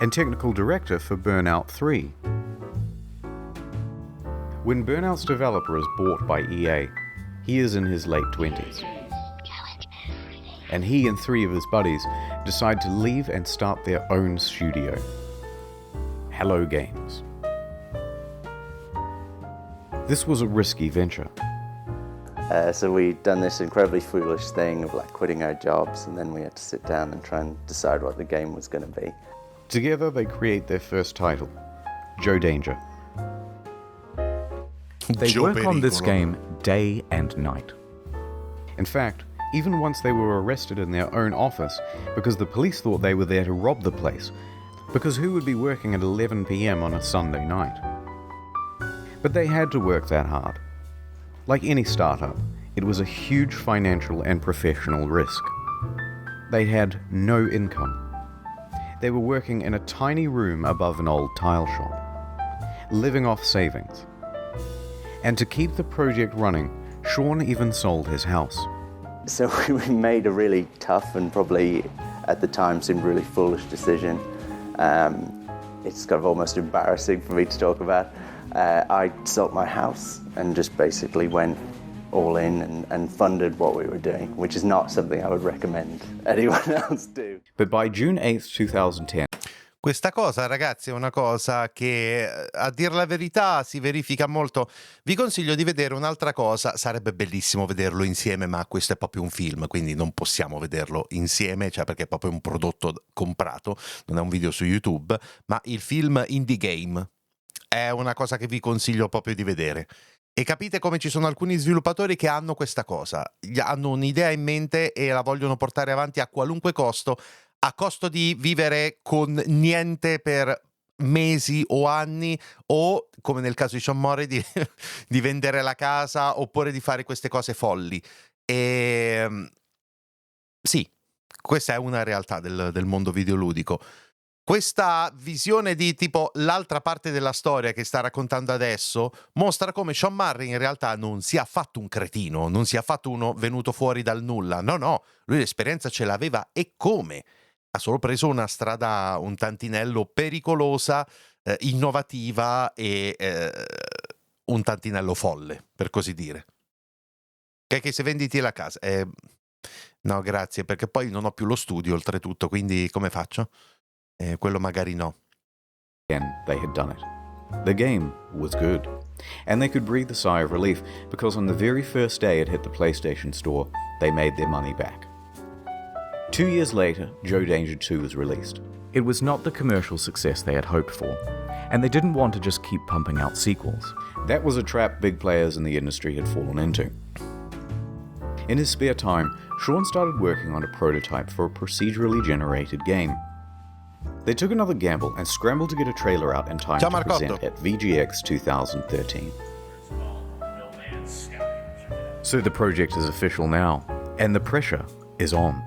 and technical director for Burnout 3. When Burnout's developer is bought by EA, he is in his late 20s. And he and 3 of his buddies decide to leave and start their own studio, Hello Games. This was a risky venture. So we'd done this incredibly foolish thing of like quitting our jobs, and then we had to sit down and try and decide what the game was going to be. Together they create their first title, Joe Danger. They work on this game day and night. In fact, even once they were arrested in their own office because the police thought they were there to rob the place, because who would be working at 11 p.m. on a Sunday night? But they had to work that hard. Like any startup, it was a huge financial and professional risk. They had no income. They were working in a tiny room above an old tile shop, living off savings. And to keep the project running, Sean even sold his house. So we made a really tough and probably at the time seemed really foolish decision. It's kind of almost embarrassing for me to talk about. I sold my house and just basically went all in and funded what we were doing, which is not something I would recommend anyone else do. But by June 8th, 2010, Questa cosa, ragazzi, è una cosa che, a dir la verità, si verifica molto. Vi consiglio di vedere un'altra cosa, sarebbe bellissimo vederlo insieme, ma questo è proprio un film, quindi non possiamo vederlo insieme, cioè perché è proprio un prodotto comprato, non è un video su YouTube, ma il film Indie Game è una cosa che vi consiglio proprio di vedere. E capite come ci sono alcuni sviluppatori che hanno questa cosa, hanno un'idea in mente e la vogliono portare avanti a qualunque costo, a costo di vivere con niente per mesi o anni, o come nel caso di Sean Murray di vendere la casa, oppure di fare queste cose folli. E sì, questa è una realtà del mondo videoludico. Questa visione di tipo l'altra parte della storia che sta raccontando adesso mostra come Sean Murray in realtà non sia affatto un cretino, non sia affatto uno venuto fuori dal nulla. No, lui l'esperienza ce l'aveva, e come? Ha solo preso una strada un tantinello pericolosa, innovativa e un tantinello folle, per così dire. Che se venditi la casa... no, grazie, perché poi non ho più lo studio oltretutto, quindi come faccio? Quello magari no. Again, they had done it. The game was good. And they could breathe a sigh of relief because on the very first day it hit the PlayStation Store, they made their money back. 2 years later, Joe Danger 2 was released. It was not the commercial success they had hoped for, and they didn't want to just keep pumping out sequels. That was a trap big players in the industry had fallen into. In his spare time, Sean started working on a prototype for a procedurally generated game. They took another gamble and scrambled to get a trailer out in time to present at VGX 2013. So the project is official now, and the pressure is on.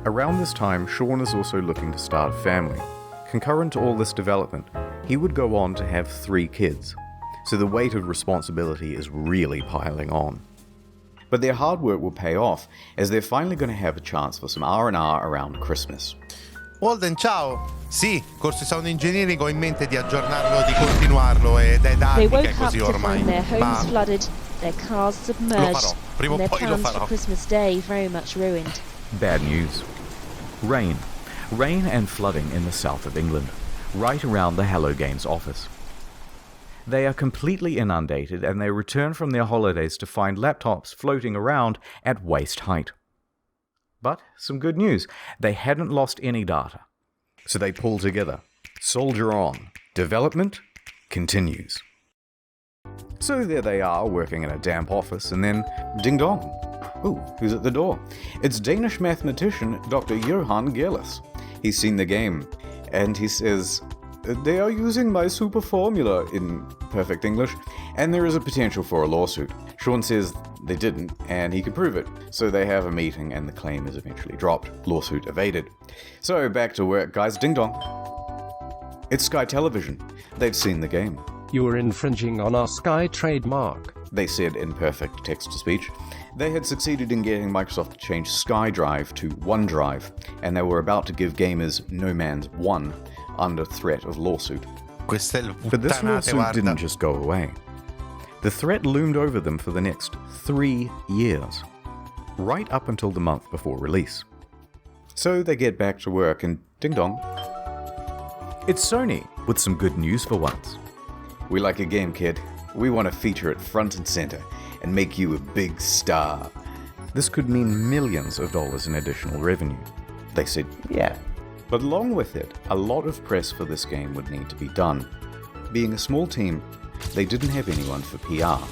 Around this time, Sean is also looking to start a family. Concurrent to all this development, he would go on to have 3 kids, so the weight of responsibility is really piling on. But their hard work will pay off, as they're finally going to have a chance for some R&R around Christmas. Walden, ciao! Sì, corso di sound engineering ho in mente di aggiornarlo, di continuarlo, ed è da anni che è così ormai. Their homes flooded, their cars submerged, prima and o their poi lo plans for farò. Christmas Day very much ruined. Bad news. Rain. Rain and flooding in the south of England, right around the Hello Games office. They are completely inundated and they return from their holidays to find laptops floating around at waist height. But some good news, they hadn't lost any data. So they pull together. Soldier on. Development continues. So there they are, working in a damp office, and then ding dong. Ooh, who's at the door? It's Danish mathematician Dr. Johan Gerlis. He's seen the game, and he says, "They are using my super formula," in perfect English, and there is a potential for a lawsuit. Sean says they didn't, and he can prove it. So they have a meeting, and the claim is eventually dropped. Lawsuit evaded. So back to work, guys. Ding dong. It's Sky Television. They've seen the game. "You are infringing on our Sky trademark," they said in perfect text-to-speech. They had succeeded in getting Microsoft to change SkyDrive to OneDrive, and they were about to give gamers No Man's 1 under threat of lawsuit. But this lawsuit didn't just go away. The threat loomed over them for the next 3 years, right up until the month before release. So they get back to work, and ding dong. It's Sony, with some good news for once. "We like your game, kid. We want to feature it front and center and make you a big star." This could mean millions of dollars in additional revenue. They said, yeah. But along with it, a lot of press for this game would need to be done. Being a small team, they didn't have anyone for PR.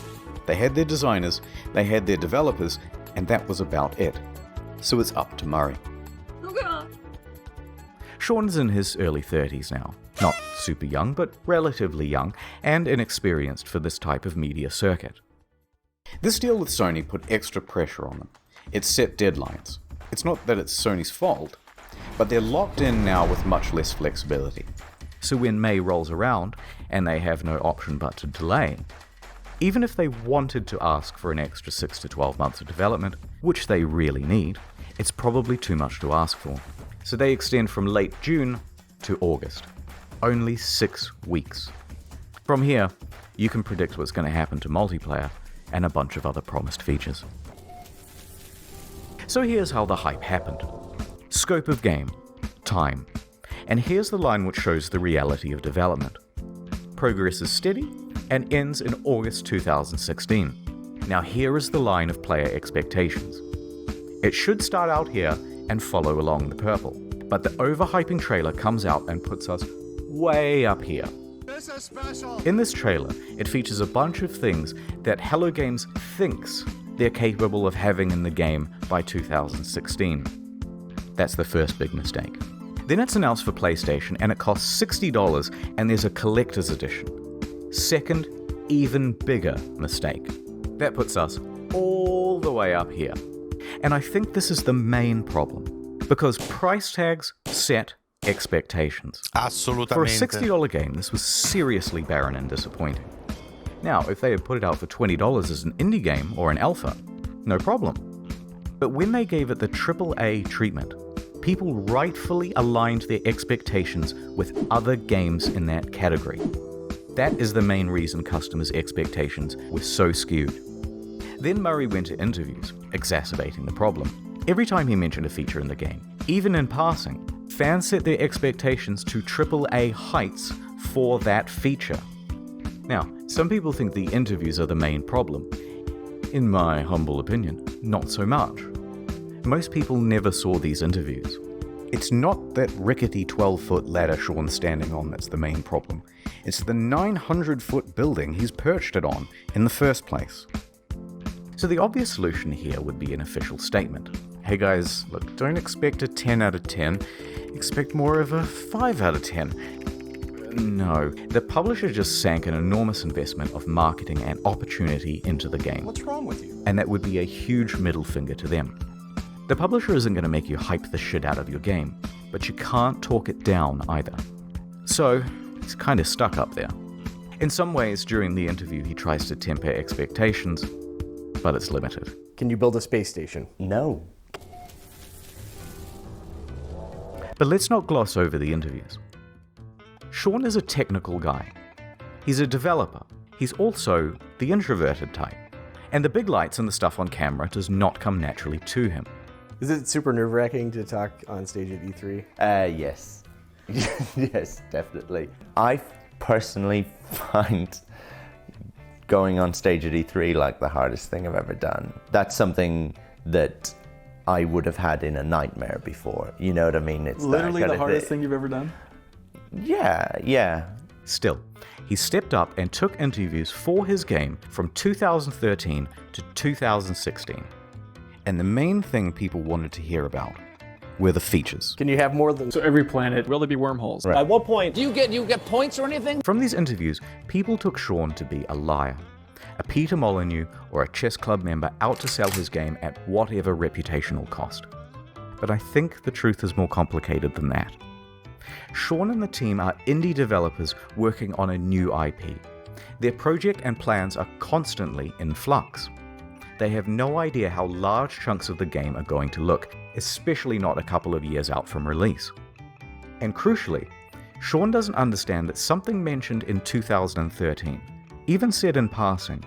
They had their designers, they had their developers, and that was about it. So it's up to Murray. Sean's in his early 30s now. Not super young, but relatively young, and inexperienced for this type of media circuit. This deal with Sony put extra pressure on them. It set deadlines. It's not that it's Sony's fault, but they're locked in now with much less flexibility. So when May rolls around, and they have no option but to delay, even if they wanted to ask for an extra 6 to 12 months of development, which they really need, it's probably too much to ask for. So they extend from late June to August. Only 6 weeks. From here, you can predict what's going to happen to multiplayer and a bunch of other promised features. So here's how the hype happened. Scope of game, time. And here's the line which shows the reality of development. Progress is steady and ends in August 2016. Now here is the line of player expectations. It should start out here and follow along the purple, but the overhyping trailer comes out and puts us way up here. This is special. In this trailer, it features a bunch of things that Hello Games thinks they're capable of having in the game by 2016. That's the first big mistake. Then it's announced for PlayStation and it costs $60 and there's a collector's edition. Second, even bigger mistake. That puts us all the way up here. And I think this is the main problem, because price tags set expectations. Assolutamente. For a $60 game, this was seriously barren and disappointing. Now, if they had put it out for $20 as an indie game or an alpha, no problem. But when they gave it the AAA treatment, people rightfully aligned their expectations with other games in that category. That is the main reason customers' expectations were so skewed. Then Murray went to interviews, exacerbating the problem. Every time he mentioned a feature in the game, even in passing, fans set their expectations to AAA heights for that feature. Now, some people think the interviews are the main problem. In my humble opinion, not so much. Most people never saw these interviews. It's not that rickety 12-foot ladder Sean's standing on that's the main problem. It's the 900-foot building he's perched it on in the first place. So the obvious solution here would be an official statement. Hey guys, look, don't expect a 10 out of 10, expect more of a 5 out of 10. No, the publisher just sank an enormous investment of marketing and opportunity into the game. What's wrong with you? And that would be a huge middle finger to them. The publisher isn't going to make you hype the shit out of your game, but you can't talk it down either. So, he's kind of stuck up there. In some ways, during the interview, he tries to temper expectations, but it's limited. Can you build a space station? No. But let's not gloss over the interviews. Sean is a technical guy. He's a developer. He's also the introverted type. And the big lights and the stuff on camera does not come naturally to him. Is it super nerve-wracking to talk on stage at E3? Yes. Yes, definitely. I personally find going on stage at E3 like the hardest thing I've ever done. That's something that I would have had in a nightmare before. You know what I mean? It's literally the hardest thing you've ever done? Yeah. Still, he stepped up and took interviews for his game from 2013 to 2016. And the main thing people wanted to hear about were the features. Can you have more than... So every planet, will there be wormholes? Right. At what point do you get points or anything? From these interviews, people took Sean to be a liar, a Peter Molyneux or a chess club member out to sell his game at whatever reputational cost. But I think the truth is more complicated than that. Sean and the team are indie developers working on a new IP. Their project and plans are constantly in flux. They have no idea how large chunks of the game are going to look, especially not a couple of years out from release. And crucially, Sean doesn't understand that something mentioned in 2013, even said in passing,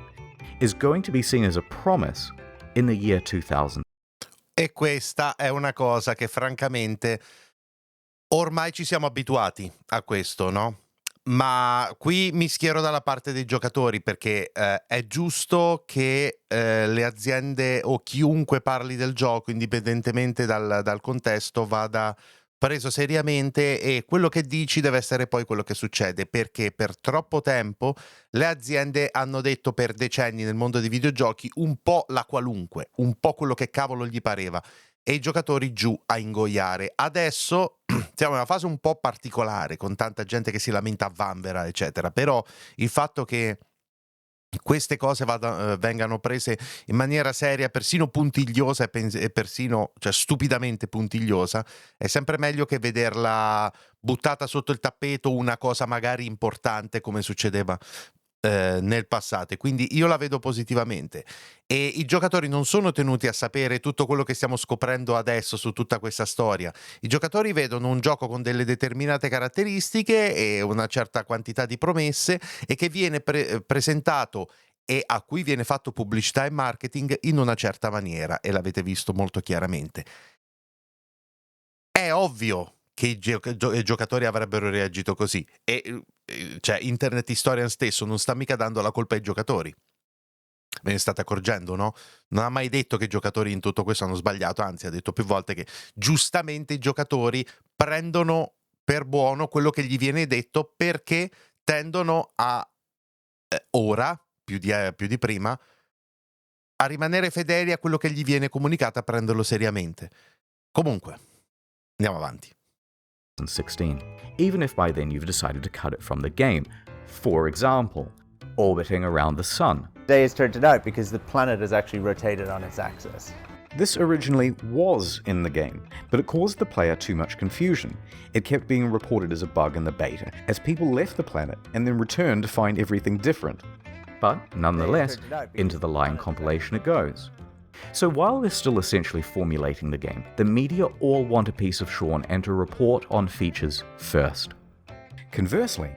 is going to be seen as a promise in the year 2000. E questa è una cosa che francamente ormai ci siamo abituati a questo, no? Ma qui mi schiero dalla parte dei giocatori perché è giusto che le aziende o chiunque parli del gioco, indipendentemente dal contesto, vada preso seriamente e quello che dici deve essere poi quello che succede, perché per troppo tempo le aziende hanno detto per decenni nel mondo dei videogiochi un po' la qualunque, un po' quello che cavolo gli pareva e i giocatori giù a ingoiare. Adesso siamo in una fase un po' particolare con tanta gente che si lamenta a vanvera eccetera, però il fatto che queste cose vengano prese in maniera seria, persino puntigliosa e persino, cioè, stupidamente puntigliosa, è sempre meglio che vederla buttata sotto il tappeto una cosa magari importante come succedeva nel passato. E quindi io la vedo positivamente e i giocatori non sono tenuti a sapere tutto quello che stiamo scoprendo adesso su tutta questa storia. I giocatori vedono un gioco con delle determinate caratteristiche e una certa quantità di promesse e che viene presentato e a cui viene fatto pubblicità e marketing in una certa maniera, e l'avete visto molto chiaramente. È ovvio che i giocatori avrebbero reagito così e cioè Internet Historian stesso non sta mica dando la colpa ai giocatori. Ve ne state accorgendo, no? Non ha mai detto che i giocatori in tutto questo hanno sbagliato, anzi ha detto più volte che giustamente i giocatori prendono per buono quello che gli viene detto perché tendono a ora, più di prima, a rimanere fedeli a quello che gli viene comunicato, a prenderlo seriamente. Comunque, andiamo avanti. 2016, even if by then you've decided to cut it from the game. For example, orbiting around the sun. Today has turned it out because the planet has actually rotated on its axis. This originally was in the game, but it caused the player too much confusion. It kept being reported as a bug in the beta, as people left the planet and then returned to find everything different. But nonetheless, into the lying compilation it goes. So while they're still essentially formulating the game, the media all want a piece of Sean and to report on features first. Conversely,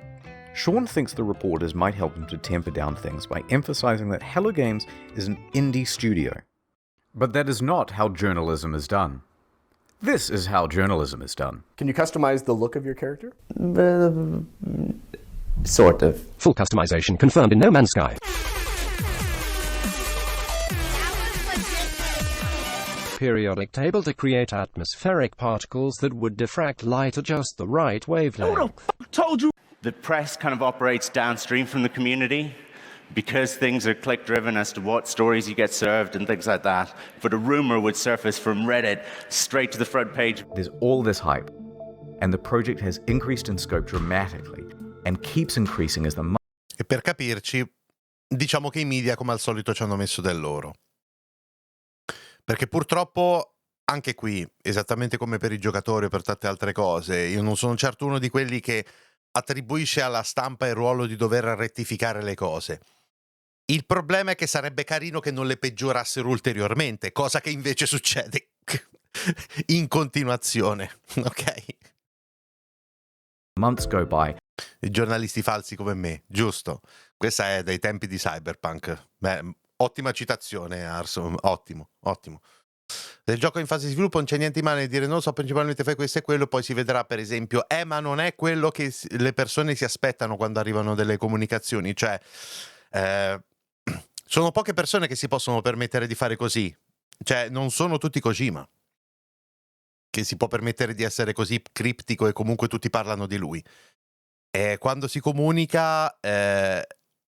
Sean thinks the reporters might help him to temper down things by emphasizing that Hello Games is an indie studio. But that is not how journalism is done. This is how journalism is done. Can you customize the look of your character? Sort of. Full customization confirmed in No Man's Sky. Periodic table to create atmospheric particles that would diffract light at just the right wavelength. Who the f*** told you? The press kind of operates downstream from the community. because things are click driven as to what stories you get served and things like that. But a rumor would surface from Reddit straight to the front page. There's all this hype, and the project has increased in scope dramatically and keeps increasing as the E per capirci, diciamo che i media come al solito ci hanno messo del loro. Perché purtroppo anche qui, esattamente come per i giocatori o per tante altre cose, io non sono certo uno di quelli che attribuisce alla stampa il ruolo di dover rettificare le cose. Il problema è che sarebbe carino che non le peggiorassero ulteriormente, cosa che invece succede in continuazione, ok? months go by. I giornalisti falsi come me, giusto? Questa è dai tempi di Cyberpunk. Beh, ottima citazione, Arso, ottimo. Del gioco in fase di sviluppo non c'è niente di male nel dire no, so principalmente fai questo e quello, poi si vedrà per esempio, ma non è quello che le persone si aspettano quando arrivano delle comunicazioni, cioè sono poche persone che si possono permettere di fare così, cioè non sono tutti Kojima che si può permettere di essere così criptico e comunque tutti parlano di lui. Quando si comunica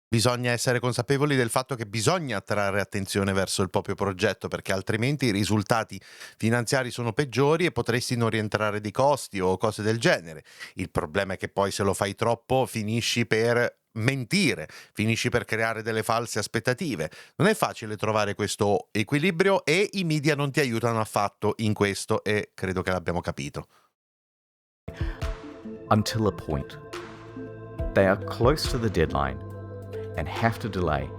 bisogna essere consapevoli del fatto che bisogna attrarre attenzione verso il proprio progetto, perché altrimenti i risultati finanziari sono peggiori e potresti non rientrare di costi o cose del genere. Il problema è che poi se lo fai troppo finisci per mentire, finisci per creare delle false aspettative. Non è facile trovare questo equilibrio e i media non ti aiutano affatto in questo, e credo che l'abbiamo capito. Until a point. They are close to the deadline and have to delay,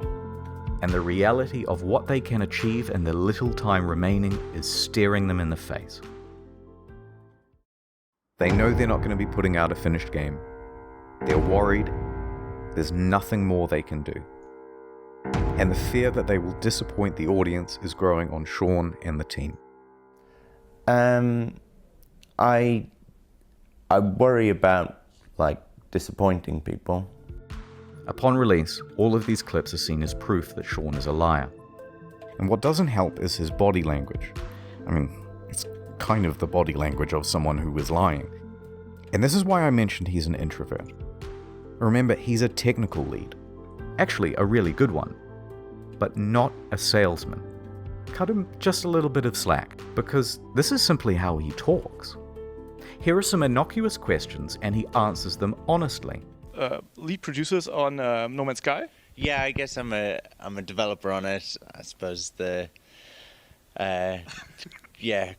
and the reality of what they can achieve in the little time remaining is staring them in the face. They know they're not going to be putting out a finished game. They're worried. There's nothing more they can do. And the fear that they will disappoint the audience is growing on Sean and the team. I worry about, disappointing people. Upon release, all of these clips are seen as proof that Sean is a liar. And what doesn't help is his body language. I mean, it's kind of the body language of someone who is lying. And this is why I mentioned he's an introvert. Remember, he's a technical lead. Actually, a really good one. But not a salesman. Cut him just a little bit of slack, because this is simply how he talks. Here are some innocuous questions, and he answers them honestly. Lead producers on No Man's Sky? Yeah, I guess I'm a developer on it. I suppose the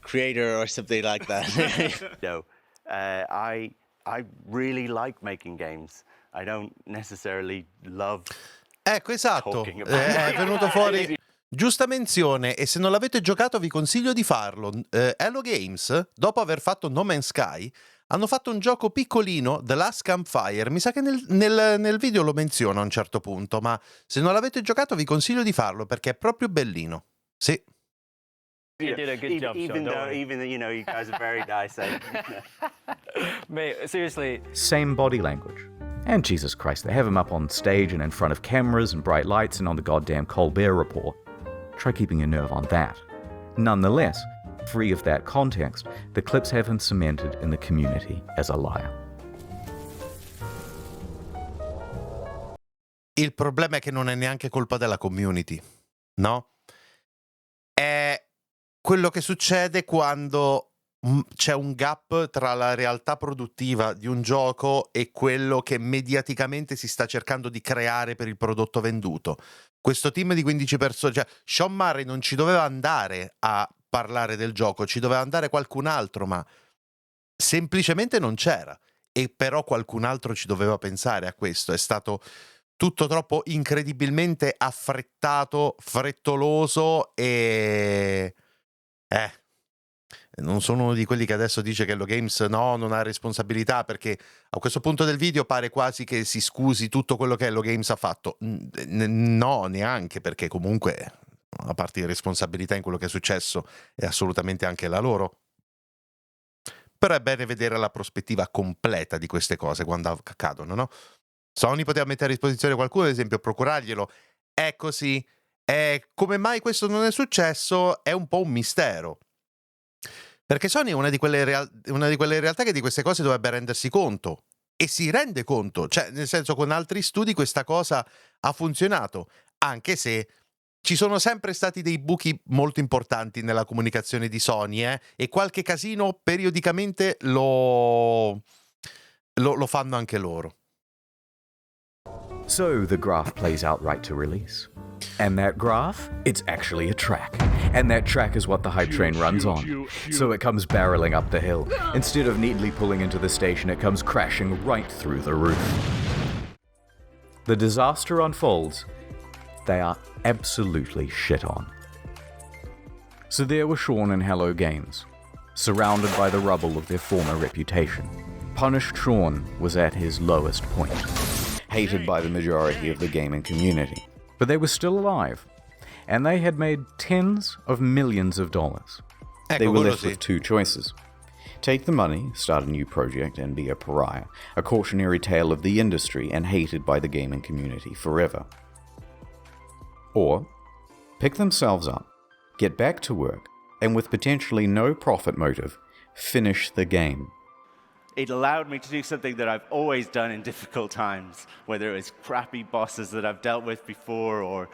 creator or something like that. No, I really like making games. I don't necessarily love. Ecco, esatto, è venuto fuori. Giusta menzione, e se non l'avete giocato vi consiglio di farlo. Hello Games, dopo aver fatto No Man's Sky, hanno fatto un gioco piccolino, The Last Campfire. Mi sa che nel video lo menziona a un certo punto, ma se non l'avete giocato vi consiglio di farlo perché è proprio bellino. Sì. You did a good job, even you guys are very nice. Mate, seriously. Same body language. And Jesus Christ, they have him up on stage and in front of cameras and bright lights and on the goddamn Colbert Report. Try keeping your nerve on that. Nonetheless, free of that context, the clips have him cemented in the community as a liar. Il problema è che non è neanche colpa della community, no? È quello che succede quando c'è un gap tra la realtà produttiva di un gioco e quello che mediaticamente si sta cercando di creare per il prodotto venduto. Questo team di 15 persone, cioè Sean Murray non ci doveva andare a parlare del gioco, ci doveva andare qualcun altro, ma semplicemente non c'era. E però qualcun altro ci doveva pensare a questo. È stato tutto troppo incredibilmente affrettato, frettoloso e... non sono uno di quelli che adesso dice che Hello Games non ha responsabilità, perché a questo punto del video pare quasi che si scusi tutto quello che Hello Games ha fatto. No, neanche, perché comunque a parte di responsabilità in quello che è successo è assolutamente anche la loro. Però è bene vedere la prospettiva completa di queste cose quando accadono, no? Sony poteva mettere a disposizione qualcuno, ad esempio, procurarglielo. È così. Come mai questo non è successo è un po' un mistero. Perché Sony è una di quelle realtà che di queste cose dovrebbe rendersi conto. e si rende conto, cioè nel senso con altri studi questa cosa ha funzionato, anche se ci sono sempre stati dei buchi molto importanti nella comunicazione di Sony, e qualche casino periodicamente lo fanno anche loro. So the graph plays out right to release. And that graph, it's actually a track. And that track is what the hype train runs on. So it comes barreling up the hill. Instead of neatly pulling into the station, it comes crashing right through the roof. The disaster unfolds. They are absolutely shit on. So there were Sean and Hello Games, surrounded by the rubble of their former reputation. Punished Sean was at his lowest point, hated by the majority of the gaming community. But they were still alive, and they had made tens of millions of dollars. They were left with two choices. Take the money, start a new project, and be a pariah, a cautionary tale of the industry and hated by the gaming community forever. Or pick themselves up, get back to work, and with potentially no profit motive, finish the game. It allowed me to do something that I've always done in difficult times, whether it was crappy bosses that I've dealt with before or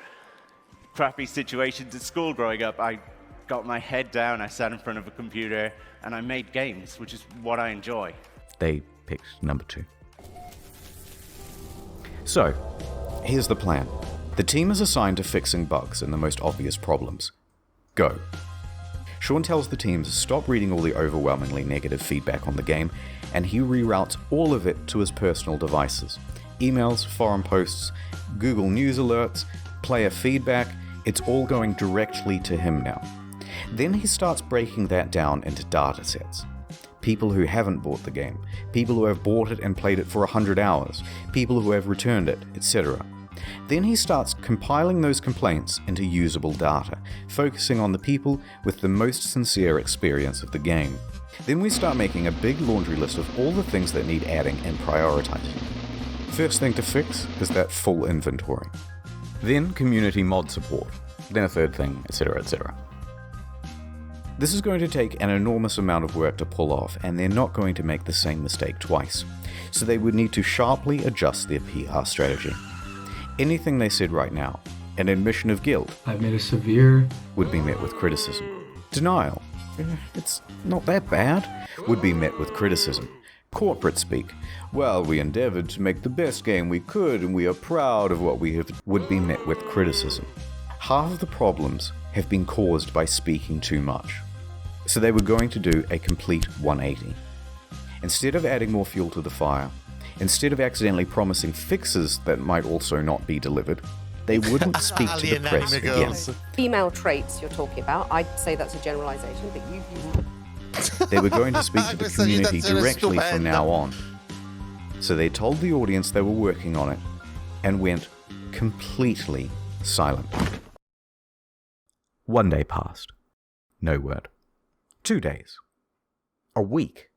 crappy situations at school growing up. I got my head down, I sat in front of a computer, and I made games, which is what I enjoy. They picked number 2. So, here's the plan. The team is assigned to fixing bugs and the most obvious problems. Go. Sean tells the team to stop reading all the overwhelmingly negative feedback on the game, and he reroutes all of it to his personal devices. Emails, forum posts, Google News alerts, player feedback, it's all going directly to him now. Then he starts breaking that down into data sets. People who haven't bought the game, people who have bought it and played it for 100 hours, people who have returned it, etc. Then he starts compiling those complaints into usable data, focusing on the people with the most sincere experience of the game. Then we start making a big laundry list of all the things that need adding and prioritizing. First thing to fix is that full inventory. Then community mod support. Then a third thing, etc., etc. This is going to take an enormous amount of work to pull off, and they're not going to make the same mistake twice. So they would need to sharply adjust their PR strategy. Anything they said right now, an admission of guilt, I've made a severe, would be met with criticism. Denial, it's not that bad, would be met with criticism. Corporate speak, well, we endeavored to make the best game we could and we are proud of what we have, would be met with criticism. Half of the problems have been caused by speaking too much. So they were going to do a complete 180. Instead of adding more fuel to the fire, instead of accidentally promising fixes that might also not be delivered, they wouldn't speak to the press again. Female traits you're talking about, I'd say that's a generalization, but you... They were going to speak to the community directly from now on. So they told the audience they were working on it and went completely silent. 1 day passed. No word. 2 days. A week.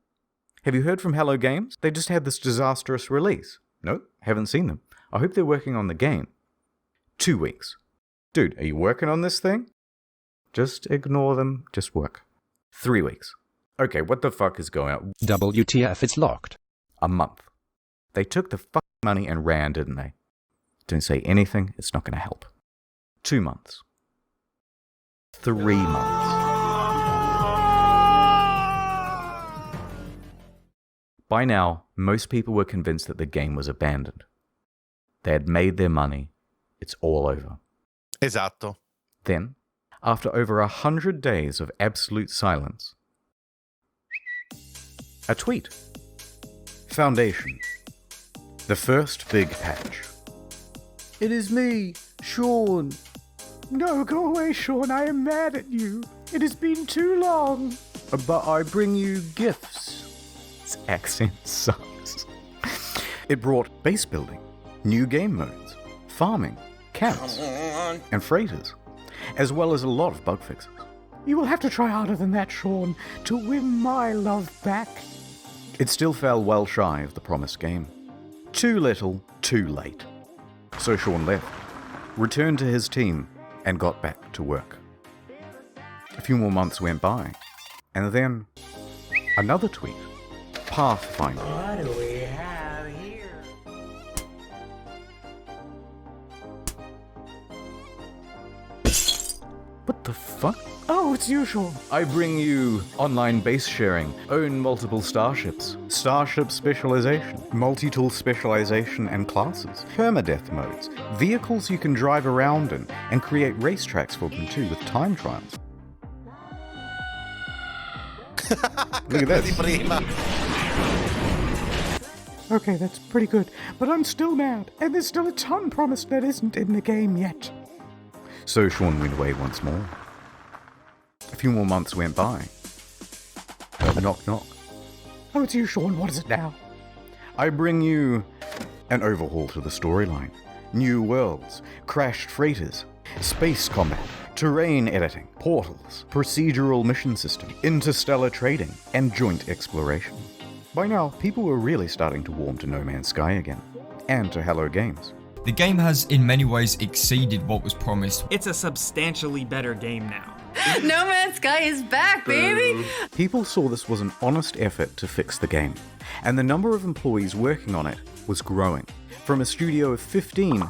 Have you heard from Hello Games? They just had this disastrous release. Nope, haven't seen them. I hope they're working on the game. 2 weeks. Dude, are you working on this thing? Just ignore them, just work. 3 weeks. Okay, what the fuck is going on? WTF, it's locked. A month. They took the fucking money and ran, didn't they? Don't say anything, it's not going to help. 2 months. 3 months. By now, most people were convinced that the game was abandoned. They had made their money. It's all over. Esatto. Then, after over 100 days of absolute silence, a tweet. Foundation. The first big patch. It is me, Sean. No, go away, Sean. I am mad at you. It has been too long. But I bring you gifts. His accent sucks. It brought base building, new game modes, farming, camps, and freighters, as well as a lot of bug fixes. You will have to try harder than that, Sean, to win my love back. It still fell well shy of the promised game. Too little, too late. So Sean left, returned to his team, and got back to work. A few more months went by, and then another tweet. Pathfinder. What do we have What the fuck? Oh, it's you, Sean. I bring you online base sharing, own multiple starships, starship specialization, multi-tool specialization and classes, permadeath modes, vehicles you can drive around in, and create racetracks for them too with time trials. Look at this. Okay, that's pretty good, but I'm still mad, and there's still a ton promised that isn't in the game yet. So Sean went away once more. A few more months went by. A knock knock. Oh, it's you, Sean. What is it now? I bring you an overhaul to the storyline. New worlds, crashed freighters, space combat, terrain editing, portals, procedural mission system, interstellar trading, and joint exploration. By now, people were really starting to warm to No Man's Sky again, and to Hello Games. The game has in many ways exceeded what was promised. It's a substantially better game now. No Man's Sky is back, baby! People saw this was an honest effort to fix the game, and the number of employees working on it was growing, from a studio of 15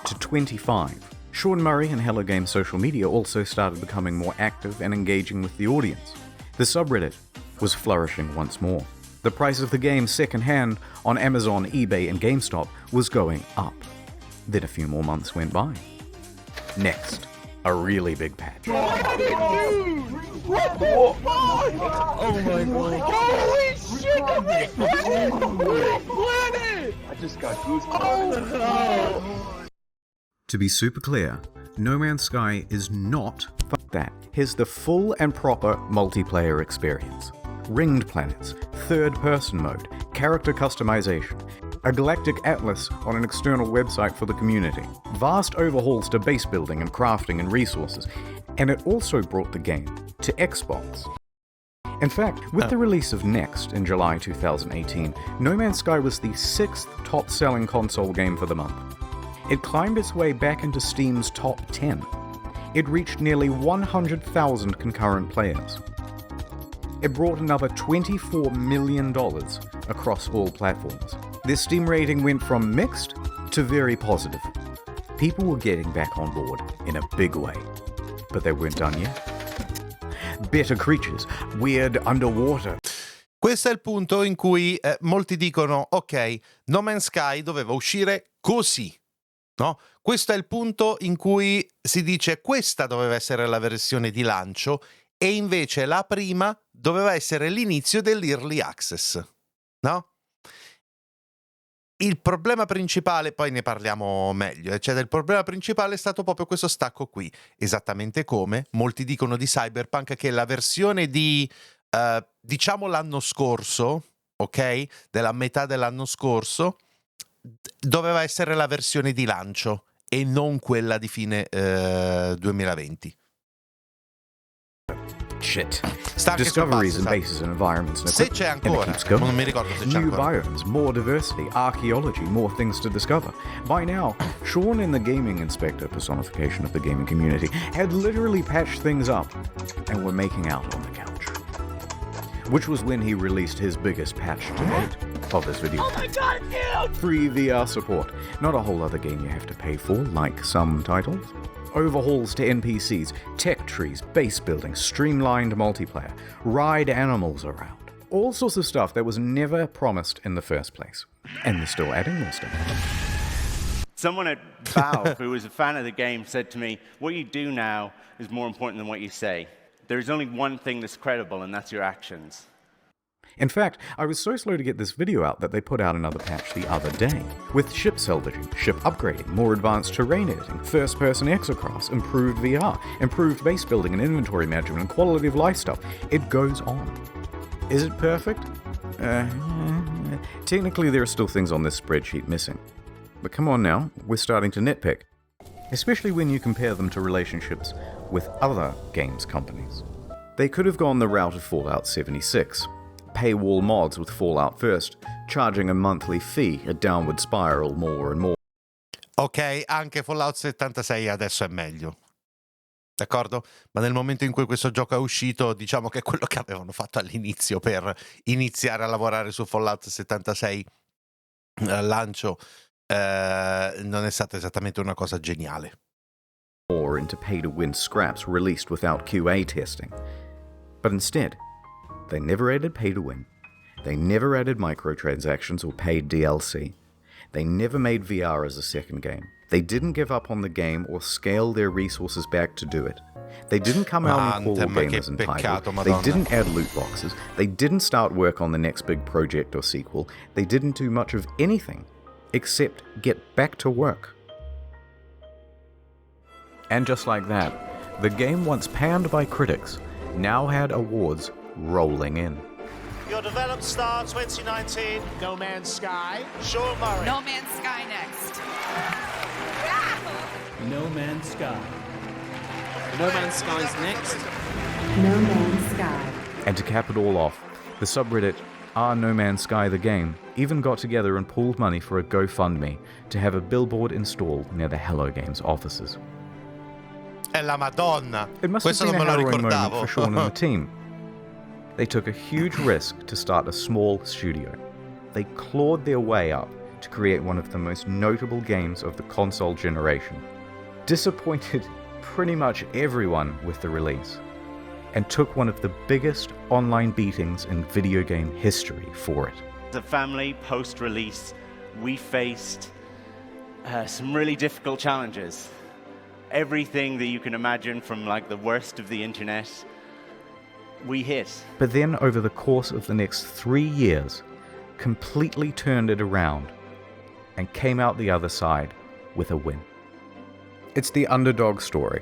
to 25. Sean Murray and Hello Games social media also started becoming more active and engaging with the audience. The subreddit was flourishing once more. The price of the game secondhand on Amazon, eBay, and GameStop was going up. Then a few more months went by. Next, a really big patch. What the fuck? Oh my god. Holy shit, the planet! I just got goosebumps. Oh. To be super clear, No Man's Sky is not fuck that. Here's the full and proper multiplayer experience. Ringed planets, third-person mode, character customization, a galactic atlas on an external website for the community, vast overhauls to base building and crafting and resources, and it also brought the game to Xbox. In fact, with the release of Next in July 2018, No Man's Sky was the 6th top-selling console game for the month. It climbed its way back into Steam's top 10. It reached nearly 100,000 concurrent players. It brought another $24 million across all platforms. Their Steam rating went from mixed to very positive. People were getting back on board in a big way, but they weren't done yet. Better creatures, weird underwater. Questo è il punto in cui molti dicono ok, No Man's Sky doveva uscire così, no? Questo è il punto in cui si dice questa doveva essere la versione di lancio e invece la prima doveva essere l'inizio dell'early access, no? Il problema principale, poi ne parliamo meglio, cioè il problema principale è stato proprio questo stacco qui, esattamente come molti dicono di Cyberpunk che la versione di, diciamo l'anno scorso, ok? Della metà dell'anno scorso, doveva essere la versione di lancio e non quella di fine 2020. Shit. Discoveries and bases and environments and se c'è ancora, non mi ricordo se c'è new ancora. biomes, more diversity, archaeology, more things to discover. By now, Sean in the gaming inspector personification of the gaming community had literally patched things up and were making out on the couch. Which was when he released his biggest patch to date of this video. Oh my god, dude! Free VR support. Not a whole other game you have to pay for, like some titles. Overhauls to NPCs, tech trees, base building, streamlined multiplayer, ride animals around. All sorts of stuff that was never promised in the first place. And they're still adding more stuff. Someone at Valve, who was a fan of the game, said to me, what you do now is more important than what you say. There's only one thing that's credible, and that's your actions. In fact, I was so slow to get this video out that they put out another patch the other day, with ship salvaging, ship upgrading, more advanced terrain editing, first-person exocrafts, improved VR, improved base building and inventory management, and quality of life stuff. It goes on. Is it perfect? Technically, there are still things on this spreadsheet missing. But come on now, we're starting to nitpick. Especially when you compare them to relationships with other games companies. They could have gone the route of Fallout 76. Paywall mods with Fallout first, charging a monthly fee, a downward spiral more and more. Ok, anche Fallout 76 adesso è meglio. D'accordo? Ma nel momento in cui questo gioco è uscito, diciamo che quello che avevano fatto all'inizio per iniziare a lavorare su Fallout 76 al lancio non è stata esattamente una cosa geniale. more into pay-to-win scraps released without QA testing. But instead, they never added pay-to-win, they never added microtransactions or paid DLC, they never made VR as a second game, they didn't give up on the game or scale their resources back to do it. They didn't come out and call gamers entitled, they didn't add loot boxes, they didn't start work on the next big project or sequel, they didn't do much of anything except get back to work. And just like that, the game once panned by critics now had awards rolling in. Your developed star 2019, No Man's Sky, Sean Murray. No Man's Sky next. No Man's Sky. No Man's Sky's next. No Man's Sky. And to cap it all off, the subreddit No Man's Sky the Game even got together and pooled money for a GoFundMe to have a billboard installed near the Hello Games offices. È la Madonna. It must Questo have been non a me lo harrowing moment ricordavo. for Sean and the team. They took a huge risk to start a small studio. They clawed their way up to create one of the most notable games of the console generation, disappointed pretty much everyone with the release, and took one of the biggest online beatings in video game history for it. As a family, post-release, we faced some really difficult challenges. Everything that you can imagine from like the worst of the internet, we hit. But then over the course of the next 3 years, completely turned it around and came out the other side with a win. It's the underdog story.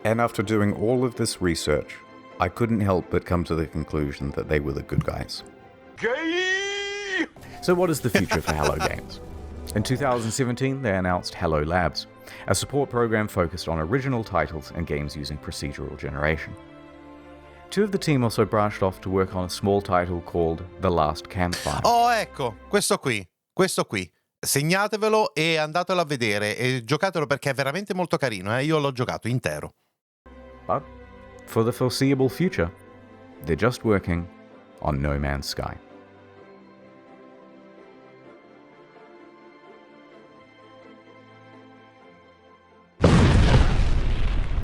And after doing all of this research, I couldn't help but come to the conclusion that they were the good guys. Gay! So what is the future for Hello Games? In 2017, they announced Hello Labs, a support program focused on original titles and games using procedural generation. Two of the team also branched off to work on a small title called The Last Campfire. Oh, ecco, questo qui. Segnatevelo e andatelo a vedere e giocatelo perché è veramente molto carino, io l'ho giocato intero. But for the foreseeable future, they're just working on No Man's Sky.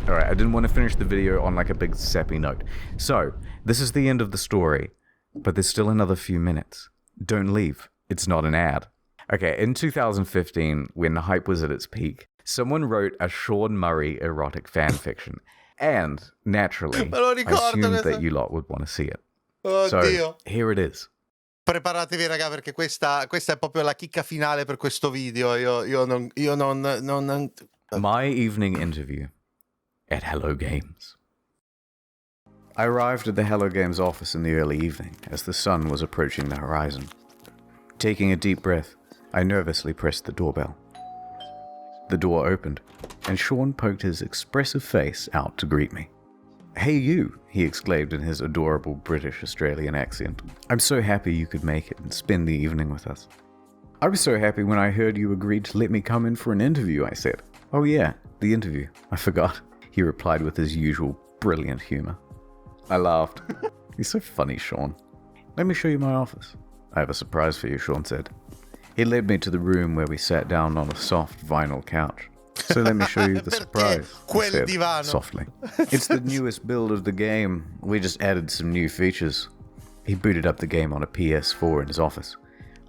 Alright, I didn't want to finish the video on like a big sappy note. So, this is the end of the story, but there's still another few minutes. Don't leave, it's not an ad. Okay, in 2015, when the hype was at its peak, someone wrote a Sean Murray erotic fanfiction. And, naturally, I assumed that you lot would want to see it. So, here it is. Preparatevi raga perché questa è proprio la chicca finale per questo video. Io non... My evening interview at Hello Games. I arrived at the Hello Games office in the early evening as the sun was approaching the horizon. Taking a deep breath, I nervously pressed the doorbell. The door opened, and Sean poked his expressive face out to greet me. "Hey you," he exclaimed in his adorable British-Australian accent. "I'm so happy you could make it and spend the evening with us." "I was so happy when I heard you agreed to let me come in for an interview," I said. "Oh yeah, the interview. I forgot," he replied with his usual brilliant humor. I laughed. "You're so funny, Sean. Let me show you my office." "I have a surprise for you," Sean said. He led me to the room where we sat down on a soft vinyl couch. "So let me show you the surprise," he said softly. "It's the newest build of the game. We just added some new features." He booted up the game on a PS4 in his office.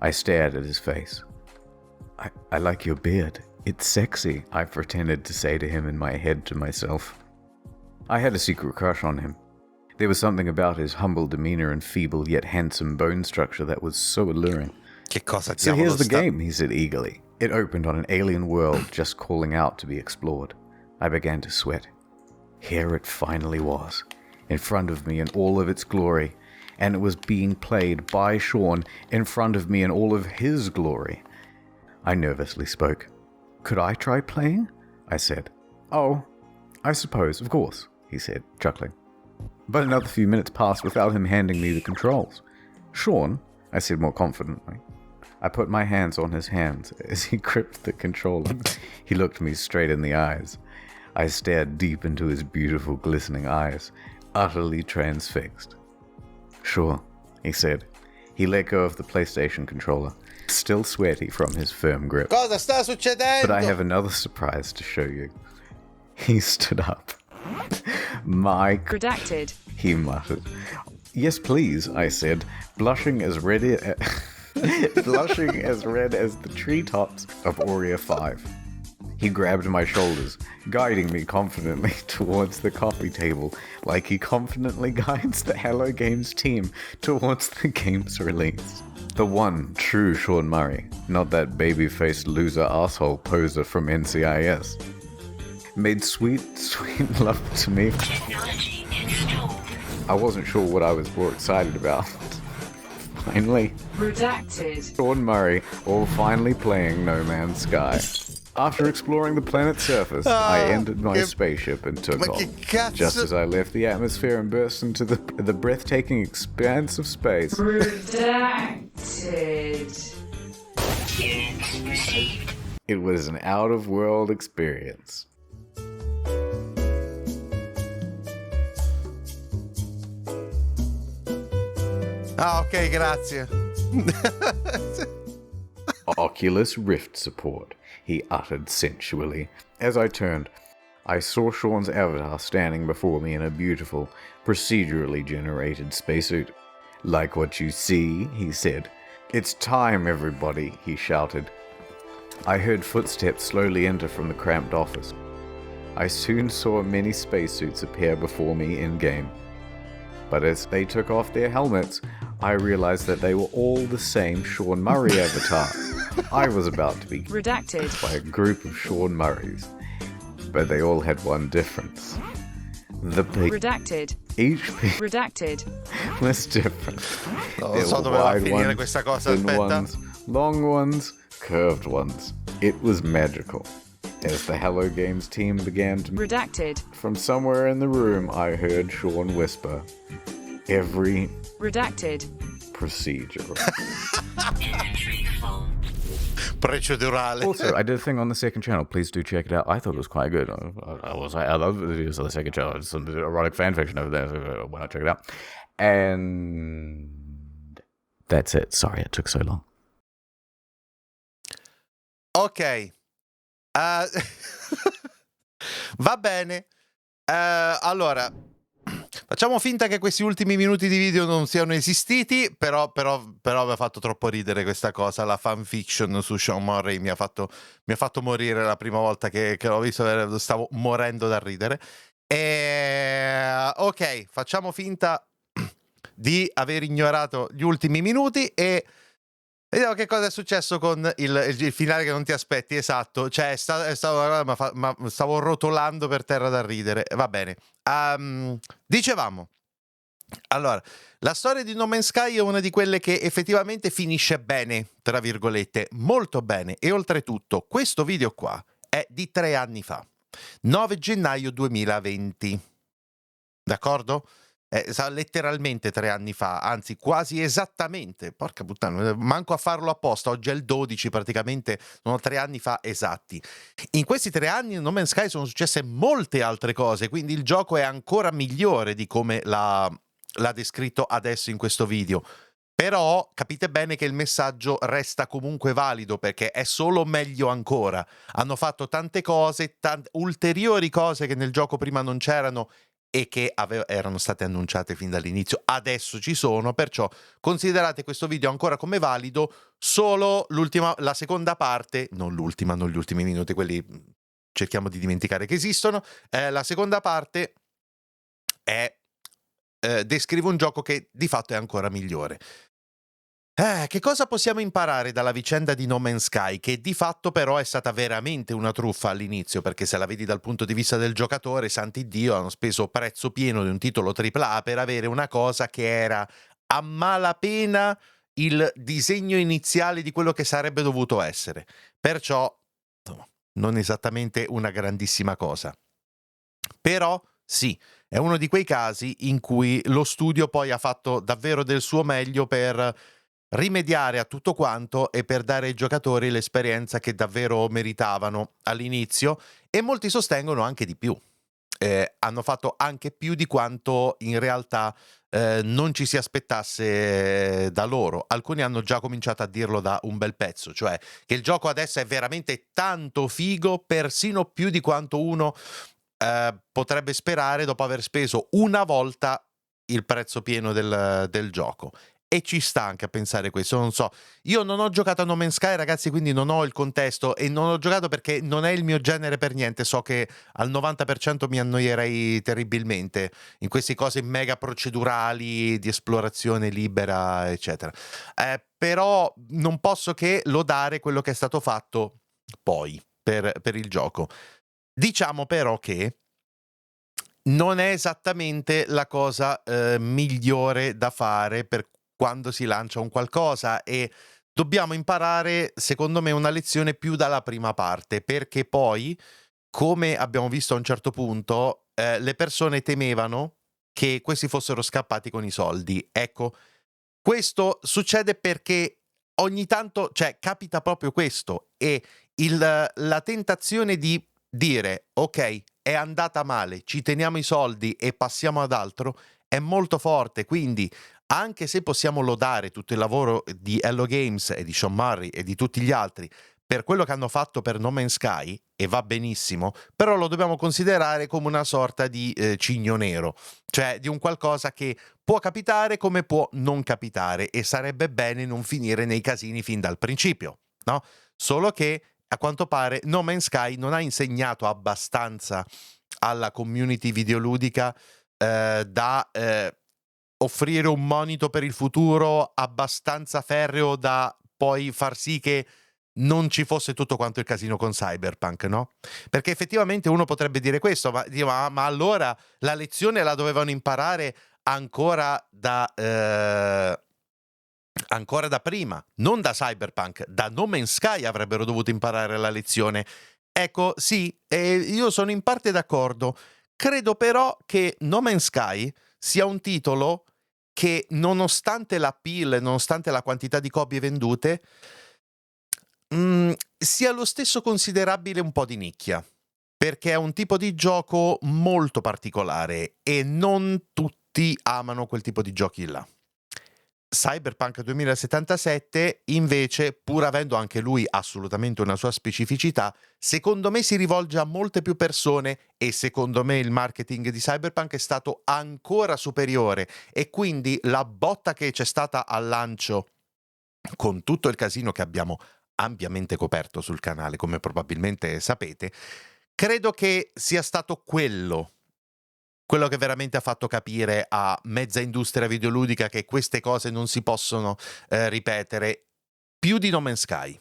I stared at his face. I like your beard. It's sexy," I pretended to say to him in my head to myself. I had a secret crush on him. There was something about his humble demeanor and feeble yet handsome bone structure that was so alluring. "So here's the game," he said eagerly. It opened on an alien world just calling out to be explored. I began to sweat. Here it finally was, in front of me in all of its glory, and it was being played by Sean in front of me in all of his glory. I nervously spoke. "Could I try playing?" I said. "Oh, I suppose, of course," he said, chuckling. But another few minutes passed without him handing me the controls. "Sean," I said more confidently. I put my hands on his hands as he gripped the controller. He looked me straight in the eyes. I stared deep into his beautiful, glistening eyes, utterly transfixed. "Sure," he said. He let go of the PlayStation controller, still sweaty from his firm grip. Cosa sta succedendo? "But I have another surprise to show you." He stood up. My... Redacted. He muttered. Yes, please, I said, blushing as red as the treetops of Aurea 5. He grabbed my shoulders, guiding me confidently towards the coffee table, like he confidently guides the Hello Games team towards the game's release. The one true Sean Murray, not that baby-faced loser asshole poser from NCIS, made sweet love to me. I wasn't sure what I was more excited about. Finally, Redacted. Sean Murray, all finally playing No Man's Sky. After exploring the planet's surface, I entered my spaceship and took off. Just as I left the atmosphere and burst into the breathtaking expanse of space. Redacted. It was an out-of-world experience. Ah, ok, grazie. Oculus Rift support, he uttered sensually. As I turned, I saw Sean's avatar standing before me in a beautiful, procedurally generated spacesuit. Like what you see, he said. It's time, everybody, he shouted. I heard footsteps slowly enter from the cramped office. I soon saw many spacesuits appear before me in-game. But as they took off their helmets, I realized that they were all the same Sean Murray avatar. I was about to be redacted by a group of Sean Murrays, but they all had one difference. Redacted. Each piece Redacted. was different. Non so dove va a finire questa cosa, thin aspetta. ones, long ones, curved ones. It was magical. As the Hello Games team began to... Redacted. From somewhere in the room, I heard Sean whisper, every... Redacted. Procedural. Procedurale. Also, I did a thing on the second channel. Please do check it out. I thought it was quite good. I love the videos on the second channel. It's some erotic fan fiction over there. So why not check it out? And that's it. Sorry it took so long. Ok. Va bene. Allora, facciamo finta che questi ultimi minuti di video non siano esistiti, però mi ha fatto troppo ridere questa cosa. La fanfiction su Sean Murray mi ha fatto morire la prima volta che l'ho visto, stavo morendo da ridere. Ok, facciamo finta di aver ignorato gli ultimi minuti e vediamo che cosa è successo con il finale che non ti aspetti. Esatto, cioè ma stavo rotolando per terra da ridere. Va bene. Dicevamo, allora, la storia di No Man's Sky è una di quelle che effettivamente finisce bene, tra virgolette, molto bene. E oltretutto, questo video qua è di 3 anni fa, 9 gennaio 2020. D'accordo? Letteralmente 3 anni fa, anzi quasi esattamente, porca puttana, manco a farlo apposta, oggi è il 12, praticamente sono 3 anni fa esatti. In questi 3 anni in No Man's Sky sono successe molte altre cose, quindi il gioco è ancora migliore di come l'ha descritto adesso in questo video. Però capite bene che il messaggio resta comunque valido, perché è solo meglio ancora. Hanno fatto tante cose, ulteriori cose che nel gioco prima non c'erano e che erano state annunciate fin dall'inizio, adesso ci sono, perciò considerate questo video ancora come valido. Solo la seconda parte, non gli ultimi minuti, quelli cerchiamo di dimenticare che esistono. La seconda parte descrive un gioco che di fatto è ancora migliore. Che cosa possiamo imparare dalla vicenda di No Man's Sky, che di fatto però è stata veramente una truffa all'inizio, perché se la vedi dal punto di vista del giocatore, santi Dio, hanno speso prezzo pieno di un titolo AAA per avere una cosa che era a malapena il disegno iniziale di quello che sarebbe dovuto essere. Perciò non esattamente una grandissima cosa. Però sì, è uno di quei casi in cui lo studio poi ha fatto davvero del suo meglio per rimediare a tutto quanto e per dare ai giocatori l'esperienza che davvero meritavano all'inizio, e molti sostengono anche di più. Hanno fatto anche più di quanto in realtà non ci si aspettasse da loro. Alcuni hanno già cominciato a dirlo da un bel pezzo, cioè che il gioco adesso è veramente tanto figo, persino più di quanto uno potrebbe sperare dopo aver speso una volta il prezzo pieno del gioco. E ci sta anche a pensare questo, non so. Io non ho giocato a No Man's Sky, ragazzi, quindi non ho il contesto e non ho giocato perché non è il mio genere per niente. So che al 90% mi annoierei terribilmente in queste cose mega procedurali di esplorazione libera, eccetera. Però non posso che lodare quello che è stato fatto poi per il gioco. Diciamo però che non è esattamente la cosa migliore da fare per quando si lancia un qualcosa, e dobbiamo imparare, secondo me, una lezione più dalla prima parte, perché poi, come abbiamo visto a un certo punto, le persone temevano che questi fossero scappati con i soldi. Ecco, questo succede perché ogni tanto, cioè, capita proprio questo, e la tentazione di dire ok, è andata male, ci teniamo i soldi e passiamo ad altro è molto forte. Quindi anche se possiamo lodare tutto il lavoro di Hello Games e di Sean Murray e di tutti gli altri per quello che hanno fatto per No Man's Sky, e va benissimo, però lo dobbiamo considerare come una sorta di cigno nero, cioè di un qualcosa che può capitare come può non capitare, e sarebbe bene non finire nei casini fin dal principio, no? Solo che a quanto pare No Man's Sky non ha insegnato abbastanza alla community videoludica da offrire un monito per il futuro abbastanza ferreo da poi far sì che non ci fosse tutto quanto il casino con Cyberpunk, no? Perché effettivamente uno potrebbe dire questo, ma allora la lezione la dovevano imparare ancora da prima, non da Cyberpunk, da No Man's Sky avrebbero dovuto imparare la lezione. Ecco, sì, io sono in parte d'accordo. Credo però che No Man's Sky sia un titolo che, nonostante l'appeal, nonostante la quantità di copie vendute, sia lo stesso considerabile un po' di nicchia, perché è un tipo di gioco molto particolare e non tutti amano quel tipo di giochi là. Cyberpunk 2077 invece, pur avendo anche lui assolutamente una sua specificità, secondo me si rivolge a molte più persone, e secondo me il marketing di Cyberpunk è stato ancora superiore, e quindi la botta che c'è stata al lancio, con tutto il casino che abbiamo ampiamente coperto sul canale, come probabilmente sapete, credo che sia stato quello che veramente ha fatto capire a mezza industria videoludica che queste cose non si possono ripetere, più di No Man's Sky,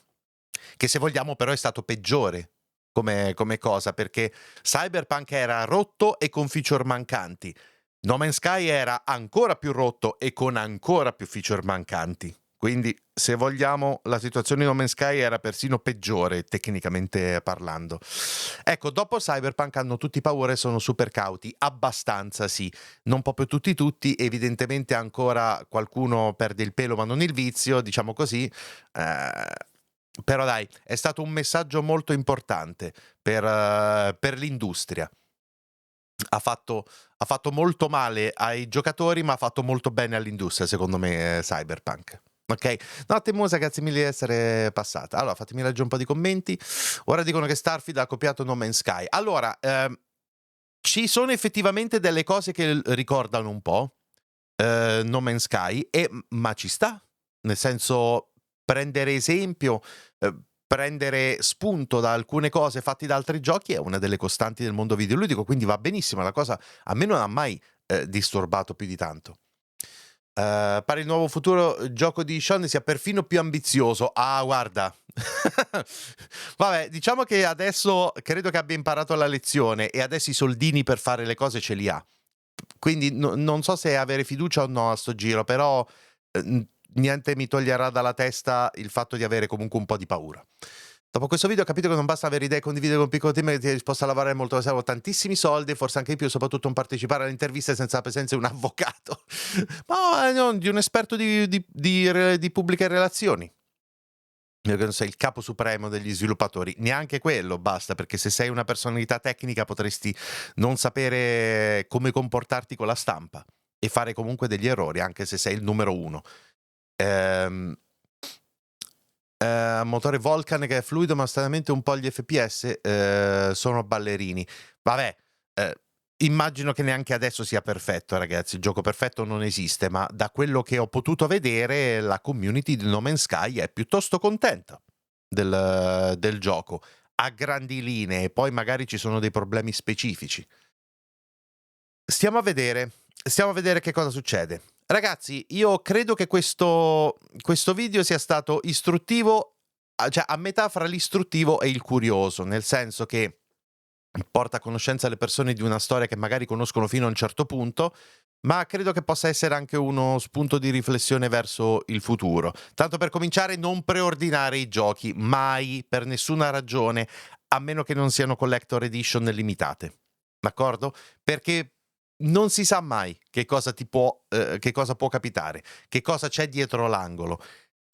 che se vogliamo però è stato peggiore come cosa, perché Cyberpunk era rotto e con feature mancanti, No Man's Sky era ancora più rotto e con ancora più feature mancanti. Quindi, se vogliamo, la situazione di No Man's Sky era persino peggiore, tecnicamente parlando. Ecco, dopo Cyberpunk hanno tutti paura e sono super cauti. Abbastanza, sì. Non proprio tutti, evidentemente ancora qualcuno perde il pelo ma non il vizio, diciamo così. Però dai, è stato un messaggio molto importante per l'industria. Ha fatto molto male ai giocatori, ma ha fatto molto bene all'industria, secondo me, Cyberpunk. Ok? Notte Musa, grazie mille di essere passata. Allora, fatemi leggere un po' di commenti. Ora dicono che Starfield ha copiato No Man's Sky. Allora, ci sono effettivamente delle cose che ricordano un po' No Man's Sky, ma ci sta. Nel senso, prendere esempio, prendere spunto da alcune cose fatte da altri giochi è una delle costanti del mondo videoludico, quindi va benissimo. La cosa a me non ha mai disturbato più di tanto. Pare il nuovo futuro gioco di Sean sia perfino più ambizioso. Ah, guarda. Vabbè, diciamo che adesso credo che abbia imparato la lezione e adesso i soldini per fare le cose ce li ha. Quindi non so se avere fiducia o no a sto giro, però niente mi toglierà dalla testa il fatto di avere comunque un po' di paura. Dopo questo video ho capito che non basta avere idee e condividere con un piccolo team che ti è disposto a lavorare molto, servono tantissimi soldi, forse anche di più, soprattutto non partecipare alle interviste senza la presenza di un avvocato, ma non di un esperto di pubbliche relazioni. Io che non sei il capo supremo degli sviluppatori, neanche quello basta, perché se sei una personalità tecnica potresti non sapere come comportarti con la stampa e fare comunque degli errori, anche se sei il numero uno. Motore Vulcan che è fluido, ma stranamente un po' gli FPS sono ballerini. Vabbè, Immagino che neanche adesso sia perfetto, ragazzi. Il gioco perfetto non esiste, ma da quello che ho potuto vedere la community di No Man's Sky è piuttosto contenta del gioco, a grandi linee. Poi magari ci sono dei problemi specifici. Stiamo a vedere che cosa succede. Ragazzi, io credo che questo video sia stato istruttivo, cioè a metà fra l'istruttivo e il curioso, nel senso che porta a conoscenza le persone di una storia che magari conoscono fino a un certo punto, ma credo che possa essere anche uno spunto di riflessione verso il futuro. Tanto per cominciare, non preordinare i giochi, mai, per nessuna ragione, a meno che non siano collector edition limitate. D'accordo? Perché non si sa mai che cosa può capitare, che cosa c'è dietro l'angolo.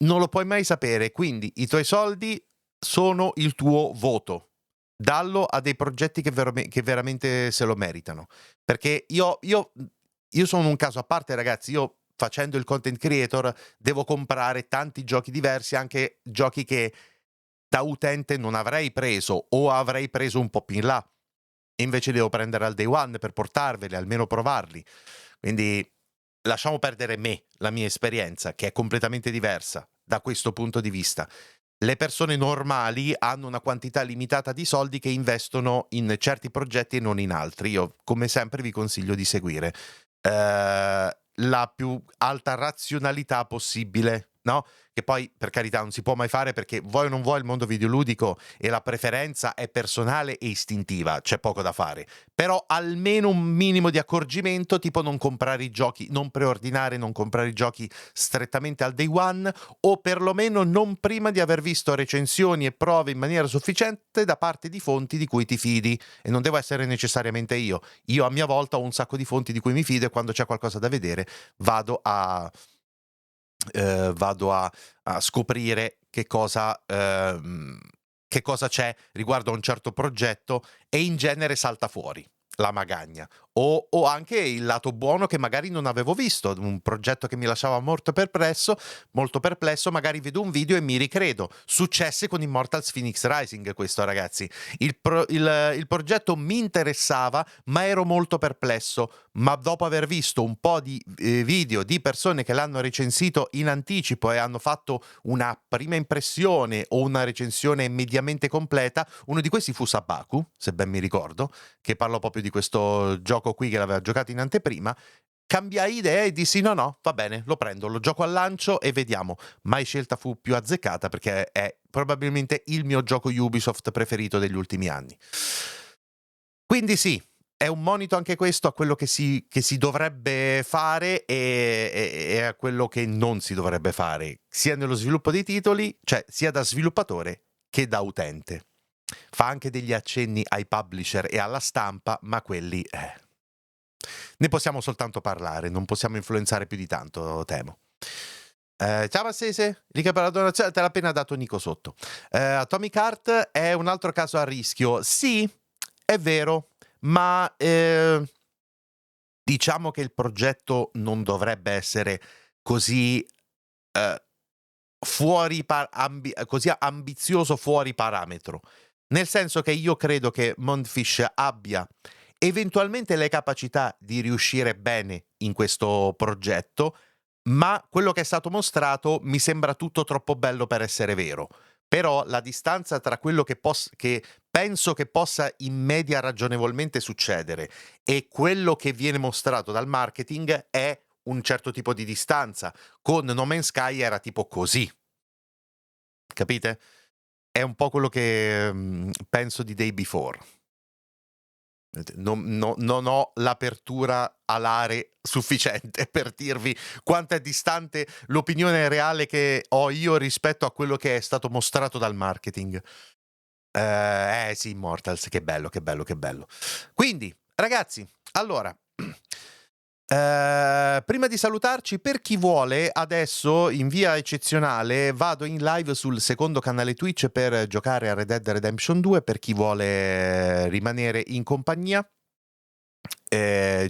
Non lo puoi mai sapere, quindi i tuoi soldi sono il tuo voto. Dallo a dei progetti che veramente se lo meritano. Perché io sono un caso a parte, ragazzi. Io, facendo il content creator, devo comprare tanti giochi diversi, anche giochi che da utente non avrei preso o avrei preso un po' più in là. E invece devo prendere al day one per portarveli, almeno provarli. Quindi lasciamo perdere la mia esperienza, che è completamente diversa da questo punto di vista. Le persone normali hanno una quantità limitata di soldi che investono in certi progetti e non in altri. Io, come sempre, vi consiglio di seguire la più alta razionalità possibile, no? Che poi, per carità, non si può mai fare, perché vuoi o non vuoi il mondo videoludico e la preferenza è personale e istintiva, c'è poco da fare. Però almeno un minimo di accorgimento, tipo non comprare i giochi, non preordinare, non comprare i giochi strettamente al day one, o perlomeno non prima di aver visto recensioni e prove in maniera sufficiente da parte di fonti di cui ti fidi. E non devo essere necessariamente io. Io a mia volta ho un sacco di fonti di cui mi fido, e quando c'è qualcosa da vedere vado a scoprire che cosa c'è riguardo a un certo progetto, e in genere salta fuori la magagna o anche il lato buono che magari non avevo visto. Un progetto che mi lasciava molto perplesso, magari vedo un video e mi ricredo. Successe con Immortals Phoenix Rising questo, ragazzi. Il progetto mi interessava, ma ero molto perplesso. Ma dopo aver visto un po' di video di persone che l'hanno recensito in anticipo e hanno fatto una prima impressione o una recensione mediamente completa, uno di questi fu Sabaku, se ben mi ricordo, che parlò proprio di questo gioco qui che l'aveva giocato in anteprima. Cambiai idea e dissi no, va bene, lo prendo, lo gioco al lancio e vediamo. Mai scelta fu più azzeccata, perché è probabilmente il mio gioco Ubisoft preferito degli ultimi anni. Quindi sì, è un monito anche questo a quello che si dovrebbe fare e a quello che non si dovrebbe fare, sia nello sviluppo dei titoli, cioè sia da sviluppatore che da utente. Fa anche degli accenni ai publisher e alla stampa, ma quelli ne possiamo soltanto parlare, non possiamo influenzare più di tanto, temo. Ciao Massese, lì che per la donazione te l'ha appena dato Nico sotto. Atomic Heart è un altro caso a rischio. Sì, è vero, ma diciamo che il progetto non dovrebbe essere così così ambizioso fuori parametro. Nel senso che io credo che Moonfish abbia eventualmente le capacità di riuscire bene in questo progetto, ma quello che è stato mostrato mi sembra tutto troppo bello per essere vero. Però la distanza tra quello che penso che possa in media ragionevolmente succedere e quello che viene mostrato dal marketing è un certo tipo di distanza. Con No Man's Sky era tipo così. Capite? È un po' quello che penso di Day Before. Non ho l'apertura alare sufficiente per dirvi quanto è distante l'opinione reale che ho io rispetto a quello che è stato mostrato dal marketing. Sì, Immortals, che bello. Quindi, ragazzi, allora, prima di salutarci, per chi vuole, adesso in via eccezionale vado in live sul secondo canale Twitch per giocare a Red Dead Redemption 2, per chi vuole rimanere in compagnia.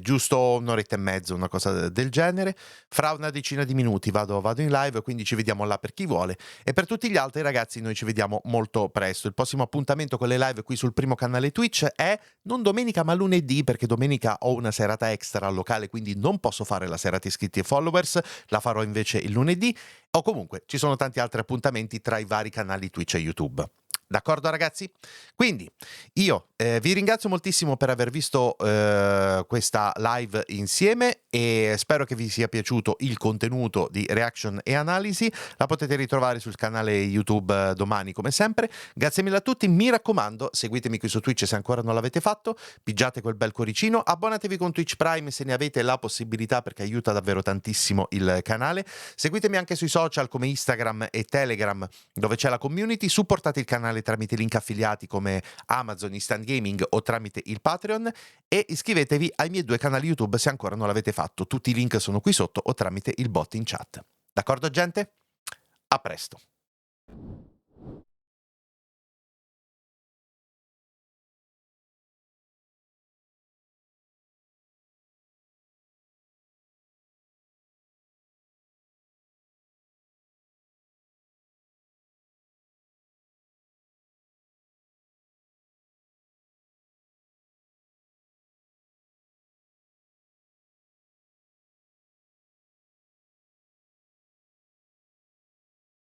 giusto un'oretta e mezza, una cosa del genere. Fra una decina di minuti vado in live, quindi ci vediamo là per chi vuole, e per tutti gli altri ragazzi noi ci vediamo molto presto. Il prossimo appuntamento con le live qui sul primo canale Twitch è non domenica ma lunedì, perché domenica ho una serata extra al locale, quindi non posso fare la serata iscritti e followers, la farò invece il lunedì, o comunque ci sono tanti altri appuntamenti tra i vari canali Twitch e YouTube. D'accordo ragazzi? Quindi io vi ringrazio moltissimo per aver visto questa live insieme e spero che vi sia piaciuto il contenuto di reaction e analisi. La potete ritrovare sul canale YouTube domani come sempre. Grazie mille a tutti, mi raccomando seguitemi qui su Twitch se ancora non l'avete fatto, pigiate quel bel cuoricino, abbonatevi con Twitch Prime se ne avete la possibilità perché aiuta davvero tantissimo il canale. Seguitemi anche sui social come Instagram e Telegram dove c'è la community, supportate il canale tramite link affiliati come Amazon, Instant Gaming o tramite il Patreon e iscrivetevi ai miei 2 canali YouTube se ancora non l'avete fatto. Tutti i link sono qui sotto o tramite il bot in chat. D'accordo gente? A presto!